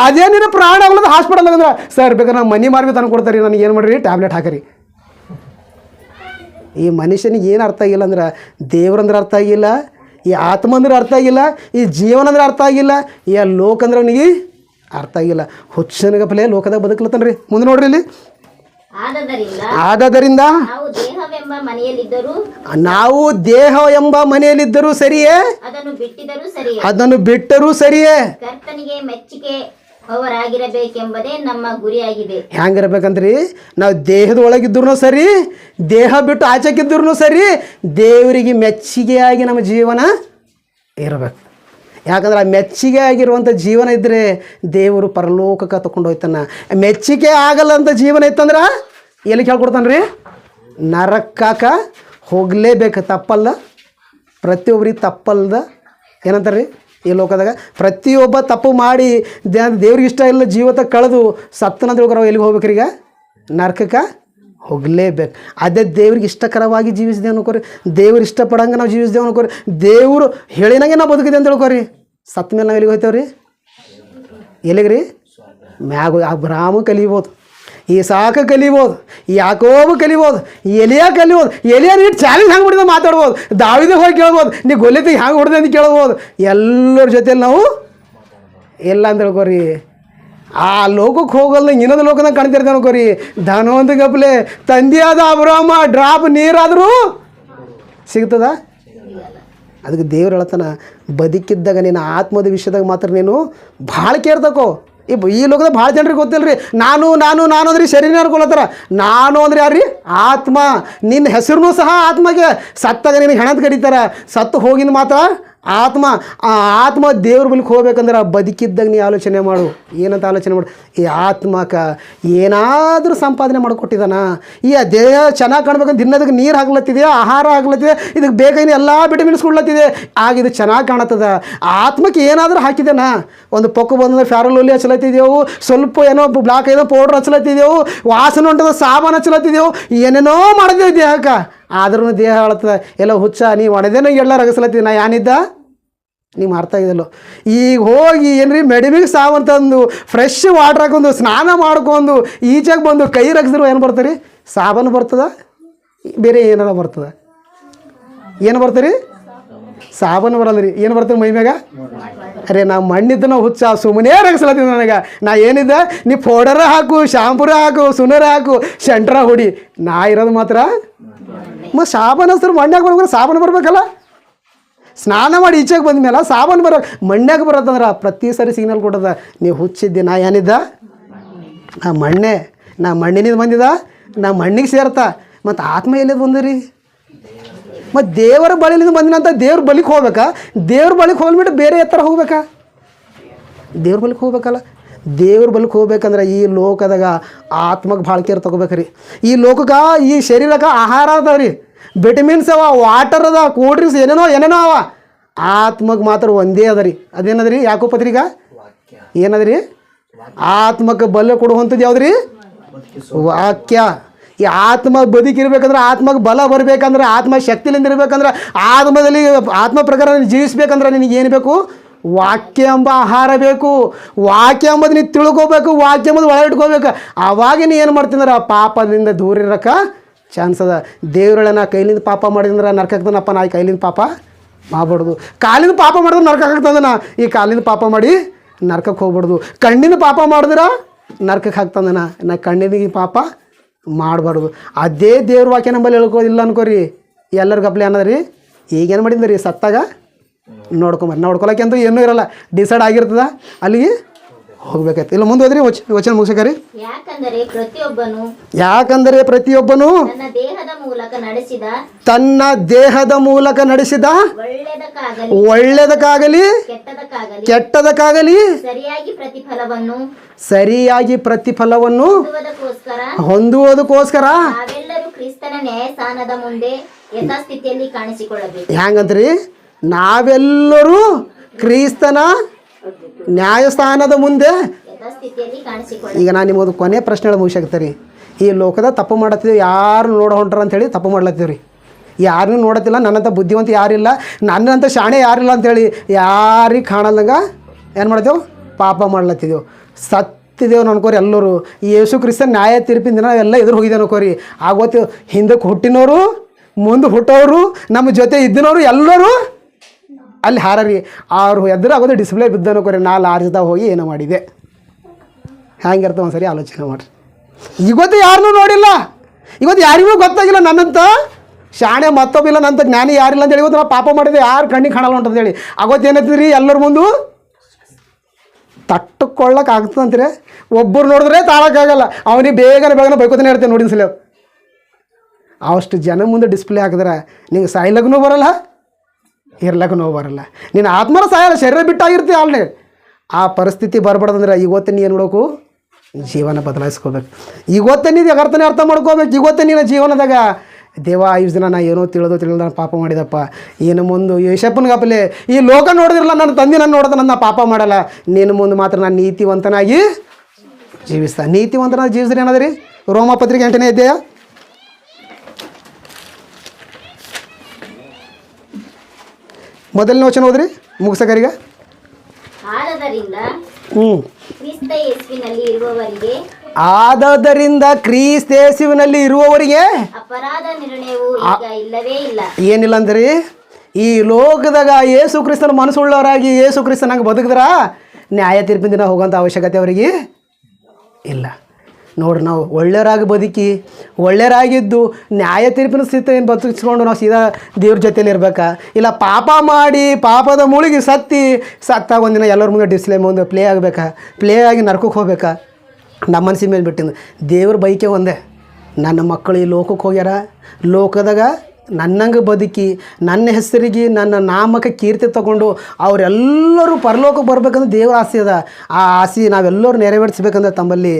ಅದೇ ನೀನು ಪ್ರಾಣ ಆಗ್ಲದ ಹಾಸ್ಪಿಟಲ್ ಅಂದ್ರೆ ಸರ್ ಬೇಕಾದ್ರೆ ನಾವು ಮನಿ ಮಾರ್ಬಿ ತಂದು ಕೊಡ್ತಾರೆ, ನನಗೆ ಏನು ಮಾಡ್ರಿ ಟ್ಯಾಬ್ಲೆಟ್ ಹಾಕಿರಿ. ಈ ಮನುಷ್ಯನಿಗೆ ಏನು ಅರ್ಥ ಆಗಿಲ್ಲ ಅಂದ್ರೆ, ದೇವ್ರಂದ್ರೆ ಅರ್ಥ ಆಗಿಲ್ಲ, ಈ ಆತ್ಮ ಅಂದ್ರೆ ಅರ್ಥ ಆಗಿಲ್ಲ, ಈ ಜೀವನ ಅಂದ್ರೆ ಅರ್ಥ ಆಗಿಲ್ಲ, ಈ ಲೋಕ ಅಂದ್ರೆ ಅವನಿಗೆ ಅರ್ಥ ಆಗಿಲ್ಲ. ಹುಚ್ಚನಿಗಪ್ಲೆ ಲೋಕದಾಗ ಬದುಕ್ಲತ್ತನ್ರಿ. ಮುಂದೆ ನೋಡ್ರಿ ಇಲ್ಲಿ, ಆದದರಿಂದ ನಾವು ದೇಹ ಎಂಬ ಮನೆಯಲ್ಲಿದ್ದರೂ ಸರಿಯೇ, ಅದನ್ನು ಬಿಟ್ಟರೂ ಸರಿಯೇ, ಕರ್ತನಿಗೆ ಮೆಚ್ಚುಗೆ ಅವರಾಗಿರಬೇಕೆಂಬುದೇ ನಮ್ಮ ಗುರಿಯಾಗಿದೆ. ಹೆಂಗಿರ್ಬೇಕಂದ್ರಿ, ನಾವು ದೇಹದ ಒಳಗಿದ್ರು ಸರಿ, ದೇಹ ಬಿಟ್ಟು ಆಚೆಗಿದ್ರು ಸರಿ, ದೇವರಿಗೆ ಮೆಚ್ಚುಗೆಯಾಗಿ ನಮ್ಮ ಜೀವನ ಇರಬೇಕು. ಯಾಕಂದ್ರೆ ಆ ಮೆಚ್ಚುಗೆ ಆಗಿರುವಂಥ ಜೀವನ ಇದ್ದರೆ ದೇವರು ಪರಲೋಕಕ್ಕೆ ತಗೊಂಡು ಹೋಗ್ತಾನೆ. ಮೆಚ್ಚುಗೆ ಆಗಲ್ಲ ಅಂತ ಜೀವನ ಇತ್ತಂದ್ರೆ ಎಲ್ಲಿ ಕೇಳ್ಕೊಡ್ತಾನೆ ರೀ? ನರಕಾಕ ಹೋಗಲೇಬೇಕು. ತಪ್ಪಲ್ಲ, ಪ್ರತಿಯೊಬ್ಬರಿಗೆ ತಪ್ಪಲ್ದ ಏನಂತಾರೆ ರೀ ಈ ಲೋಕದಾಗ? ಪ್ರತಿಯೊಬ್ಬ ತಪ್ಪು ಮಾಡಿ ದೇವ್ರಿಗೆ ಇಷ್ಟ ಇಲ್ಲ ಜೀವತ ಕಳೆದು ಸತ್ತನ ತಿಳ್ಕೊರ ಎಲ್ಲಿಗೆ ಹೋಗ್ಬೇಕ್ರಿ? ಈಗ ನರಕಕ್ಕೆ ಹೋಗಲೇಬೇಕು. ಅದೇ ದೇವ್ರಿಗೆ ಇಷ್ಟಕರವಾಗಿ ಜೀವಿಸಿದೆ ಅನ್ಕೋರಿ, ದೇವ್ರು ಇಷ್ಟಪಡಂಗೆ ನಾವು ಜೀವಿಸಿದೆವು ಅನ್ಕೋರಿ, ದೇವರು ಹೇಳಿನಂಗೆ ನಾವು ಬದುಕಿದೆ ಅಂತ ತಿಳ್ಕೊರಿ, ಸತ್ತ ಮೇಲೆ ನಾವು ಎಲ್ಲಿಗೆ ಹೋಗ್ತೇವೆ ರೀ? ಎಲ್ಲಿಗೆ ರೀ? ಮ್ಯಾಗ ಅಬ್ರಾಹ್ಮ ಕಲಿಬೋದು, ಇಸಾಕ ಕಲಿಬೋದು, ಯಾಕೋಬ ಕಲಿಬೋದು, ಎಲಿಯಾ ಕಲಿಬೋದು. ಎಲಿಯಾ ನೀನು ಚಾಲೆಂಜ್ ಹಂಗೆ ಬಿಡಿದ ಮಾತಾಡ್ಬೋದು, ದಾವಿದ ಹೋಗಿ ಕೇಳ್ಬೋದು, ನೀ ಗೊಲ್ಲಿತಿಗೆ ಹ್ಯಾಂಗೆ ಹೊಡೆದೆ ಅಂತ ಕೇಳ್ಬೋದು. ಎಲ್ಲರ ಜೊತೆಲಿ ನಾವು ಎಲ್ಲ ಅಂತ ತಿಳ್ಕೊರಿ ಆ ಲೋಕಕ್ಕೆ ಹೋಗಲ್ಲ ಇನ್ನೊಂದು ಲೋಕದಾಗ ಕಾಣ್ತಿರ್ತಾನೆ ನೋಡ್ಕೋರಿ. ಧನವಂತ ಗಪ್ಲೆ ತಂದೆಯಾದ ಅಬ್ರಾಮ ಡ್ರಾಪ್ ನೀರಾದರೂ ಸಿಗ್ತದ. ಅದಕ್ಕೆ ದೇವ್ರು ಹೇಳ್ತಾನ, ಬದುಕಿದ್ದಾಗ ನೀನು ಆತ್ಮದ ವಿಷಯದಾಗ ಮಾತ್ರ ನೀನು ಭಾಳ ಕೇರ್ ತಗೋ. ಈ ಲೋಕದಾಗ ಭಾಳ ಜನರಿಗೆ ಗೊತ್ತಿಲ್ಲ ರೀ, ನಾನು ನಾನು ನಾನು ಅಂದ್ರೆ ಶರೀರ ಅನ್ಕೊಳತ್ತಾರ. ನಾನು ಅಂದ್ರೆ ಯಾರು ರೀ? ಆತ್ಮ. ನಿನ್ನ ಹೆಸರು ಸಹ ಆತ್ಮಗೆ. ಸತ್ತಾಗ ನಿನಗೆ ಹೆಣದ ಕರೀತಾರ, ಸತ್ತು ಹೋಗಿಂದ ಮಾತ್ರ ಆತ್ಮ. ಆ ಆತ್ಮ ದೇವ್ರ ಬಳಿಗೆ ಹೋಗ್ಬೇಕಂದ್ರೆ ಬದುಕಿದ್ದಾಗ ನೀ ಆಲೋಚನೆ ಮಾಡು. ಏನಂತ ಆಲೋಚನೆ ಮಾಡು? ಈ ಆತ್ಮಕ್ಕೆ ಏನಾದರೂ ಸಂಪಾದನೆ ಮಾಡಿಕೊಟ್ಟಿದ್ದಾನ? ಈ ದೇಹ ಚೆನ್ನಾಗಿ ಕಾಣ್ಬೇಕಂತ ದಿನದಕ್ಕೆ ನೀರು ಹಾಕ್ಲತ್ತಿದೆ, ಆಹಾರ ಆಗ್ಲತ್ತಿದೆ, ಇದಕ್ಕೆ ಬೇಕಾಗಿನ ಎಲ್ಲ ವಿಟಮಿನ್ಸ್ ಕೊಡ್ಲತ್ತಿದೆ, ಆಗ ಇದು ಚೆನ್ನಾಗಿ ಕಾಣತ್ತದ. ಆತ್ಮಕ್ಕೆ ಏನಾದರೂ ಹಾಕಿದೇನ? ಒಂದು ಪೊಕ್ಕ ಬಂದ್ರೆ ಫ್ಯಾರಲೋಲಿ ಹಚ್ಚಲತ್ತಿದ್ದೆವು, ಸ್ವಲ್ಪ ಏನೋ ಬ್ಲಾಕ್ ಏನೋ ಪೌಡ್ರ್ ಹಚ್ಚಲತ್ತಿದ್ದೆವು, ವಾಸನೆ ಉಂಟದ ಸಾಬಾನು ಹಚ್ಚಲತ್ತಿದ್ದೆವು, ಏನೇನೋ ಮಾಡಿದೆವು ದೇಹಕ್ಕೆ. ಆದ್ರೂ ದೇಹ ಹೇಳ್ತದೆ, ಎಲ್ಲ ಹುಚ್ಚ, ನೀವು ಒಡೆದೇನೋ ಎಲ್ಲ ರಗಸ್ಲತ್ತಿದ್ದೆ. ನಾ ಏನಿದ್ದ ನೀವು ಅರ್ಥ ಆಗಿದಲ್ಲೋ. ಈಗ ಹೋಗಿ ಏನ್ರಿ ಮೆಡಿಮಿಕ್ ಸಾಬನ್ ತಂದು ಫ್ರೆಶ್ ವಾಟ್ರ್ ಹಾಕೊಂಡು ಸ್ನಾನ ಮಾಡ್ಕೊಂಡು ಈಚೆಗೆ ಬಂದು ಕೈ ರಗಸಿದ್ರು ಏನು ಬರ್ತಾರೆ? ಸಾಬಾನು ಬರ್ತದ, ಬೇರೆ ಏನಾರ ಬರ್ತದ? ಏನು ಬರ್ತೀರಿ? ಸಾಬಾನು ಬರಲ್ಲ ರೀ. ಏನು ಬರ್ತೀವಿ ಮೈ ಮ್ಯಾಗ? ಅರೆ ನಾ ಮಣ್ಣಿದ್ದು ನಾವು ಹುಚ್ಚ, ಸುಮ್ಮನೆ ರಗಸ್ಲತ್ತೀವಿ. ನನಗೆ ನಾ ಏನಿದ್ದ, ನೀ ಪೌಡರ ಹಾಕು, ಶಾಂಪೂರ ಹಾಕು, ಸುನರ ಹಾಕು, ಸೆಂಟ್ರ ಹೊಡಿ. ನಾ ಇರೋದು ಮಾತ್ರ ಮತ್ತು ಸಾಬಾನು ಹಸ್ರು ಮಣ್ಯಾಗ ಬರ್ಬೇಕು, ಸಾಬಾನು ಬರ್ಬೇಕಲ್ಲ. ಸ್ನಾನ ಮಾಡಿ ಈಚೆಗೆ ಬಂದ ಮೇಲೆ ಸಾಬಾನು ಬರೋ ಮಣ್ಯಾಗ ಬರೋದಂದ್ರೆ ಪ್ರತಿ ಸರಿ ಸಿಗ್ನಲ್ ಕೊಟ್ಟದ, ನೀವು ಹುಚ್ಚಿದ್ದೆ. ನಾ ಏನಿದ್ದ? ನಾ ಮಣ್ಣೆ. ನಾ ಮಣ್ಣಿನಿಂದ ಬಂದಿದ್ದ, ನಾ ಮಣ್ಣಿಗೆ ಸೇರ್ತಾ. ಮತ್ತು ಆತ್ಮ ಎಲ್ಲಿದ್ದು ಬಂದಿರಿ? ಮತ್ತು ದೇವರ ಬಳಿಲಿಂದ ಬಂದಿನಂತ ದೇವ್ರ ಬಳಿಗೆ ಹೋಗ್ಬೇಕಾ? ದೇವ್ರ ಬಳಿಗೆ ಹೋಗ್ಬಿಟ್ಟು ಬೇರೆ ಎತ್ತರ ಹೋಗ್ಬೇಕಾ? ದೇವ್ರ ಬಳಿಗೆ ಹೋಗ್ಬೇಕಲ್ಲ. ದೇವ್ರ ಬಳಿಗೆ ಹೋಗ್ಬೇಕಂದ್ರೆ ಈ ಲೋಕದಾಗ ಆತ್ಮಕ್ಕೆ ಭಾಳ ಕೇರ್ ತೊಗೋಬೇಕ್ರಿ. ಈ ಲೋಕಕ್ಕೆ, ಈ ಶರೀರಕ್ಕೆ ಆಹಾರ ಅದ ರೀ, ವಿಟಮಿನ್ಸ್ ಅವ, ವಾಟರ್ ಅದ, ಕೂಲ್ ಡ್ರಿಂಕ್ಸ್ ಏನೇನೋ ಏನೇನೋ ಅವ. ಆತ್ಮಕ್ಕೆ ಮಾತ್ರ ಒಂದೇ ಅದ ರೀ. ಅದೇನದ ರೀ? ಯಾಕೋ ಪತ್ರಿಕ ಏನದ ರೀ? ಆತ್ಮಕ್ಕೆ ಬಲ ಕೊಡುವಂಥದ್ದು ಯಾವ್ದು ರೀ? ವಾಕ್ಯ. ಈ ಆತ್ಮ ಬದುಕಿರ್ಬೇಕಂದ್ರೆ, ಆತ್ಮಕ್ಕೆ ಬಲ ಬರಬೇಕಂದ್ರೆ, ಆತ್ಮ ಶಕ್ತಿಲಿಂದ ಇರಬೇಕಂದ್ರೆ, ಆತ್ಮದಲ್ಲಿ ಆತ್ಮ ಪ್ರಕಾರ ಜೀವಿಸ್ಬೇಕಂದ್ರೆ ನಿನಗೆ ಏನು ಬೇಕು? ವಾಕ್ಯ ಎಂಬ ಆಹಾರ ಬೇಕು. ವಾಕ್ಯ ಎಂಬುದು ನೀನು ತಿಳ್ಕೊಬೇಕು, ವಾಕ್ಯ ಎಂಬುದು ಒಳಗೆ ಇಟ್ಕೋಬೇಕು. ಆವಾಗ ನೀ ಏನು ಮಾಡ್ತೀನಂದ್ರೆ ಪಾಪದಿಂದ ದೂರ ಇರೋಕೆ ಚಾನ್ಸ್ ಅದ. ದೇವ್ರಳ ನಾ ಕೈಲಿಂದ ಪಾಪ ಮಾಡಿದ್ರೆ ನರಕ ಹಾಕ್ತಾನಪ್ಪ, ನಾ ಈ ಕೈಲಿಂದ ಪಾಪ ಮಾಡ್ಬಾರ್ದು. ಕಾಲಿಂದ ಪಾಪ ಮಾಡಿದ್ರೆ ನರಕ ಹಾಕ್ತಂದ. ನಾ ಈ ಕಾಲಿಂದ ಪಾಪ ಮಾಡಿ ನರ್ಕಕ್ಕೆ ಹೋಗ್ಬಾರ್ದು. ಕಣ್ಣಿಂದ ಪಾಪ ಮಾಡಿದ್ರೆ ನರ್ಕಕ್ಕೆ ಹಾಕ್ತಂದನ. ನಾ ಕಣ್ಣಿನಿಗೆ ಪಾಪ ಮಾಡಬಾರ್ದು. ಅದೇ ದೇವ್ರ ವಾಕ್ಯ ನಂಬಲ್ಲಿ ಹೇಳ್ಕೋದಿಲ್ಲ ಅನ್ಕೋರಿ. ಎಲ್ಲರ ಗಪ್ಲೆ ಅನ್ನೋದ್ರಿ. ಈಗೇನು ಮಾಡಿದ್ರಿ? ಸತ್ತಾಗ ನೋಡ್ಕೊಳಕ್ಕೆ ಅಂತೂ ಏನೂ ಇರಲ್ಲ, ಡಿಸೈಡ್ ಆಗಿರ್ತದ, ಅಲ್ಲಿಗೆ ಹೋಗ್ಬೇಕಾಯ್ತು. ಇಲ್ಲ ಮುಂದೆ ಹೋದ್ರಿ ವಚನ ಮುಗಿಸಕರಿ. ಯಾಕಂದರೆ ಪ್ರತಿಯೊಬ್ಬನು ತನ್ನ ದೇಹದ ಮೂಲಕ ನಡೆಸಿದ ಒಳ್ಳೆದಕ್ಕಾಗಲಿ ಕೆಟ್ಟದಕ್ಕಾಗಲಿ ಸರಿಯಾಗಿ ಪ್ರತಿಫಲವನ್ನು ಹೊಂದುವುದಕ್ಕೋಸ್ಕರ ನಾವೆಲ್ಲರೂ ಕ್ರಿಸ್ತನ ನ್ಯಾಯಸ್ಥಾನದ ಮುಂದೆ ಯಥಾಸ್ಥಿತಿಯಲ್ಲಿ ಕಾಣಿಸಿಕೊಳ್ಳಬೇಕು. ಹ್ಯಾಂಗಂತ್ರಿ? ನಾವೆಲ್ಲರೂ ಕ್ರಿಸ್ತನ ನ್ಯಾಯಸ್ಥಾನದ ಮುಂದೆ. ಈಗ ನಾನು ನಿಮ್ಮದು ಕೊನೆ ಪ್ರಶ್ನೆಗಳು ಮುಗಿಸಾಕ್ತಾರೆ. ಈ ಲೋಕದ ತಪ್ಪು ಮಾಡತ್ತೀವಿ, ಯಾರು ನೋಡೋ ಹೊಂಟ್ರ ಅಂಥೇಳಿ ತಪ್ಪು ಮಾಡ್ಲತ್ತೀವಿ ರೀ. ಯಾರನ್ನೂ ನೋಡತ್ತಿಲ್ಲ, ನನ್ನಂಥ ಬುದ್ಧಿವಂತ ಯಾರಿಲ್ಲ, ನನ್ನಂಥ ಶಾಣೆ ಯಾರಿಲ್ಲ ಅಂಥೇಳಿ ಯಾರಿಗೆ ಕಾಣಲ್ಲಂಗ ಏನು ಮಾಡ್ತೇವೆ? ಪಾಪ ಮಾಡ್ಲತ್ತಿದ್ದೆವು, ಸತ್ತಿದ್ದೇವೆ ಅನ್ಕೋರಿ ಎಲ್ಲರೂ. ಈ ಯೇಸು ಕ್ರಿಸ್ತನ ನ್ಯಾಯ ತೀರ್ಪಿನ ದಿನ ಎಲ್ಲ ಎದುರು ಹೋಗಿದ್ದೇವೆ ಅನ್ಕೋರಿ. ಆವತ್ತು ಹಿಂದಕ್ಕೆ ಹುಟ್ಟಿನವರು, ಮುಂದೆ ಹುಟ್ಟೋರು, ನಮ್ಮ ಜೊತೆ ಇದ್ದಿನವರು ಎಲ್ಲರೂ ಅಲ್ಲಿ ಹಾರರಿ. ಅವ್ರು ಎದುರು ಆಗೋದು ಡಿಸ್ಪ್ಲೇ ಬಿದ್ದನೋ ಕೊರಿ, ನಾ ಲಾರ್ಜ್ದಾಗ ಹೋಗಿ ಏನೋ ಮಾಡಿದೆ. ಹ್ಯಾಂಗಿರ್ತವೆ ಒಂದ್ಸರಿ ಆಲೋಚನೆ ಮಾಡಿರಿ. ಇವತ್ತು ಯಾರನ್ನೂ ನೋಡಿಲ್ಲ, ಇವತ್ತು ಯಾರಿಗೂ ಗೊತ್ತಾಗಿಲ್ಲ ನನ್ನಂತ ಶಾಣೆ ಮತ್ತೊಬ್ಬಿಲ್ಲ, ನಂತ ಜ್ಞಾನಿ ಯಾರಿಲ್ಲ ಅಂತೇಳಿ ಇವತ್ತು ನಾವು ಪಾಪ ಮಾಡಿದೆ, ಯಾರು ಕಣ್ಣಿಗೆ ಕಾಣಲ್ಲ ಅಂತೇಳಿ. ಅವತ್ತೇನೈತಿದ್ರಿ? ಎಲ್ಲರ ಮುಂದೆ ತಟ್ಟುಕೊಳ್ಳಕ್ಕೆ ಆಗ್ತದಂತೀರಿ. ಒಬ್ಬರು ನೋಡಿದ್ರೆ ತಾಳಕ್ಕಾಗಲ್ಲ, ಅವನಿಗೆ ಬೇಗನೆ ಬೈಕೋತಾನೆ ಇರ್ತೇನೆ ನೋಡಿನ ಸಲ. ಅಷ್ಟು ಜನ ಮುಂದೆ ಡಿಸ್ಪ್ಲೇ ಹಾಕಿದ್ರೆ ನಿಂಗೆ ಸಾಯ್ಲಕ್ಕೂ ಬರಲ್ಲ, ಇರ್ಲಕ್ಕೂ ಬರಲ್ಲ. ನೀನು ಆತ್ಮರ ಸಾಯಲ್ಲ, ಶರೀರ ಬಿಟ್ಟಾಗಿರ್ತೀವಿ ಆಲ್ರೆಡಿ. ಆ ಪರಿಸ್ಥಿತಿ ಬರಬಾರ್ದಂದ್ರೆ ಇವತ್ತೇ ನೀನು ಏನು ನೋಡೋಕು? ಜೀವನ ಬದಲಾಯಿಸ್ಕೋಬೇಕು. ಇವತ್ತೇ ನೀನು ಅರ್ಥ ಮಾಡ್ಕೋಬೇಕು. ಇವತ್ತೇ ನೀನು ಜೀವನದಾಗ ದೇವ ಇಷ್ಟು ದಿನ ನಾ ಏನೋ ತಿಳಿದ ಪಾಪ ಮಾಡಿದಪ್ಪ, ಏನು ಮುಂದೆ ಯೇಸಪ್ಪನಿಗಪ್ಪಲೆ ಈ ಲೋಕ ನೋಡಿದ್ರಲ್ಲ, ನನ್ನ ತಂದೆ ನಾನು ನೋಡೋದು ನನ್ನ ಪಾಪ ಮಾಡಲ್ಲ, ನೀನು ಮುಂದೆ ಮಾತ್ರ ನಾನು ನೀತಿವಂತನಾಗಿ ಜೀವಿಸ್ತಾ. ನೀತಿವಂತನಾಗಿ ಜೀವಿಸಿದ್ರೆ ಏನದ್ರಿ? ರೋಮ ಪತ್ರಿಕೆ 8ನೇ ಅಧ್ಯಾಯ 1ನೇ ವಚನ ಹೋದ್ರಿ ಮುಗಿಸಕರೀಗ. ಆದದರಿಂದ ಕ್ರಿಸ್ತ ಯೇಸುವಿನಲ್ಲಿ ಇರುವವರಿಗೆ ಅಪರಾಧ ನಿರ್ಣಯವು ಈಗ ಇಲ್ಲವೇ ಇಲ್ಲ. ಏನಿಲ್ಲ ಅಂದ್ರಿ? ಈ ಲೋಕದಾಗ ಯೇಸು ಕ್ರಿಸ್ತನ ಮನಸ್ಸುಳ್ಳವರಾಗಿ ಯೇಸು ಕ್ರಿಸ್ತನಾಗ ಬದುಕಿದ್ರ ನ್ಯಾಯ ತೀರ್ಪಿನ ದಿನ ಹೋಗೋಂಥ ಅವಶ್ಯಕತೆ ಅವರಿಗೆ ಇಲ್ಲ. ನೋಡ್ರಿ, ನಾವು ಒಳ್ಳೆಯರಾಗಿ ಬದುಕಿ ಒಳ್ಳೆಯರಾಗಿದ್ದು ನ್ಯಾಯ ತೀರ್ಪಿನ ಸ್ಥಿತಿಯನ್ನು ಬದುಕಿಸ್ಕೊಂಡು ನಾವು ಸೀದಾ ದೇವ್ರ ಜೊತೆಯಲ್ಲಿ ಇರ್ಬೇಕಾ, ಇಲ್ಲ ಪಾಪ ಮಾಡಿ ಪಾಪದ ಮುಳುಗಿ ಸತ್ತಾಗ ಒಂದಿನ ಎಲ್ಲರ ಮುಂದೆ ಡಿಸ್ಪ್ಲೇ ಮುಂದೆ ಪ್ಲೇ ಆಗಿ ನರ್ಕಕ್ಕೆ ಹೋಗ್ಬೇಕಾ? ನಮ್ಮ ಮನಸ್ಸಿನ ಮೇಲೆ ಬಿಟ್ಟಿದ್ದು ದೇವ್ರ ಬೈಕೆ ಒಂದೇ, ನನ್ನ ಮಕ್ಕಳು ಈ ಲೋಕಕ್ಕೆ ಹೋಗ್ಯಾರ, ಲೋಕದಾಗ ನನ್ನಂಗೆ ಬದುಕಿ ನನ್ನ ಹೆಸರಿಗೆ ನನ್ನ ನಾಮಕ್ಕೆ ಕೀರ್ತಿ ತಗೊಂಡು ಅವರೆಲ್ಲರೂ ಪರಲೋಕಕ್ಕೆ ಬರ್ಬೇಕಂದ್ರೆ ದೇವರ ಆಸೆ ಅದ. ಆ ಆಸೆ ನಾವೆಲ್ಲರೂ ನೆರವೇರಿಸ್ಬೇಕಂದ್ರೆ ತಮ್ಮಲ್ಲಿ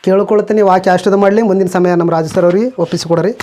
ಕೇಳ್ಕೊಳ್ತೀನಿ. ವಾಕ್ಯ ಆಶೀರ್ವಾದ ಮಾಡಲಿ. ಮುಂದಿನ ಸಮಯ ನಮ್ಮ ರಾಜ ಸರ್ ಅವ್ರಿಗೆ ಒಪ್ಪಿಸಿಕೊಡ್ರಿ.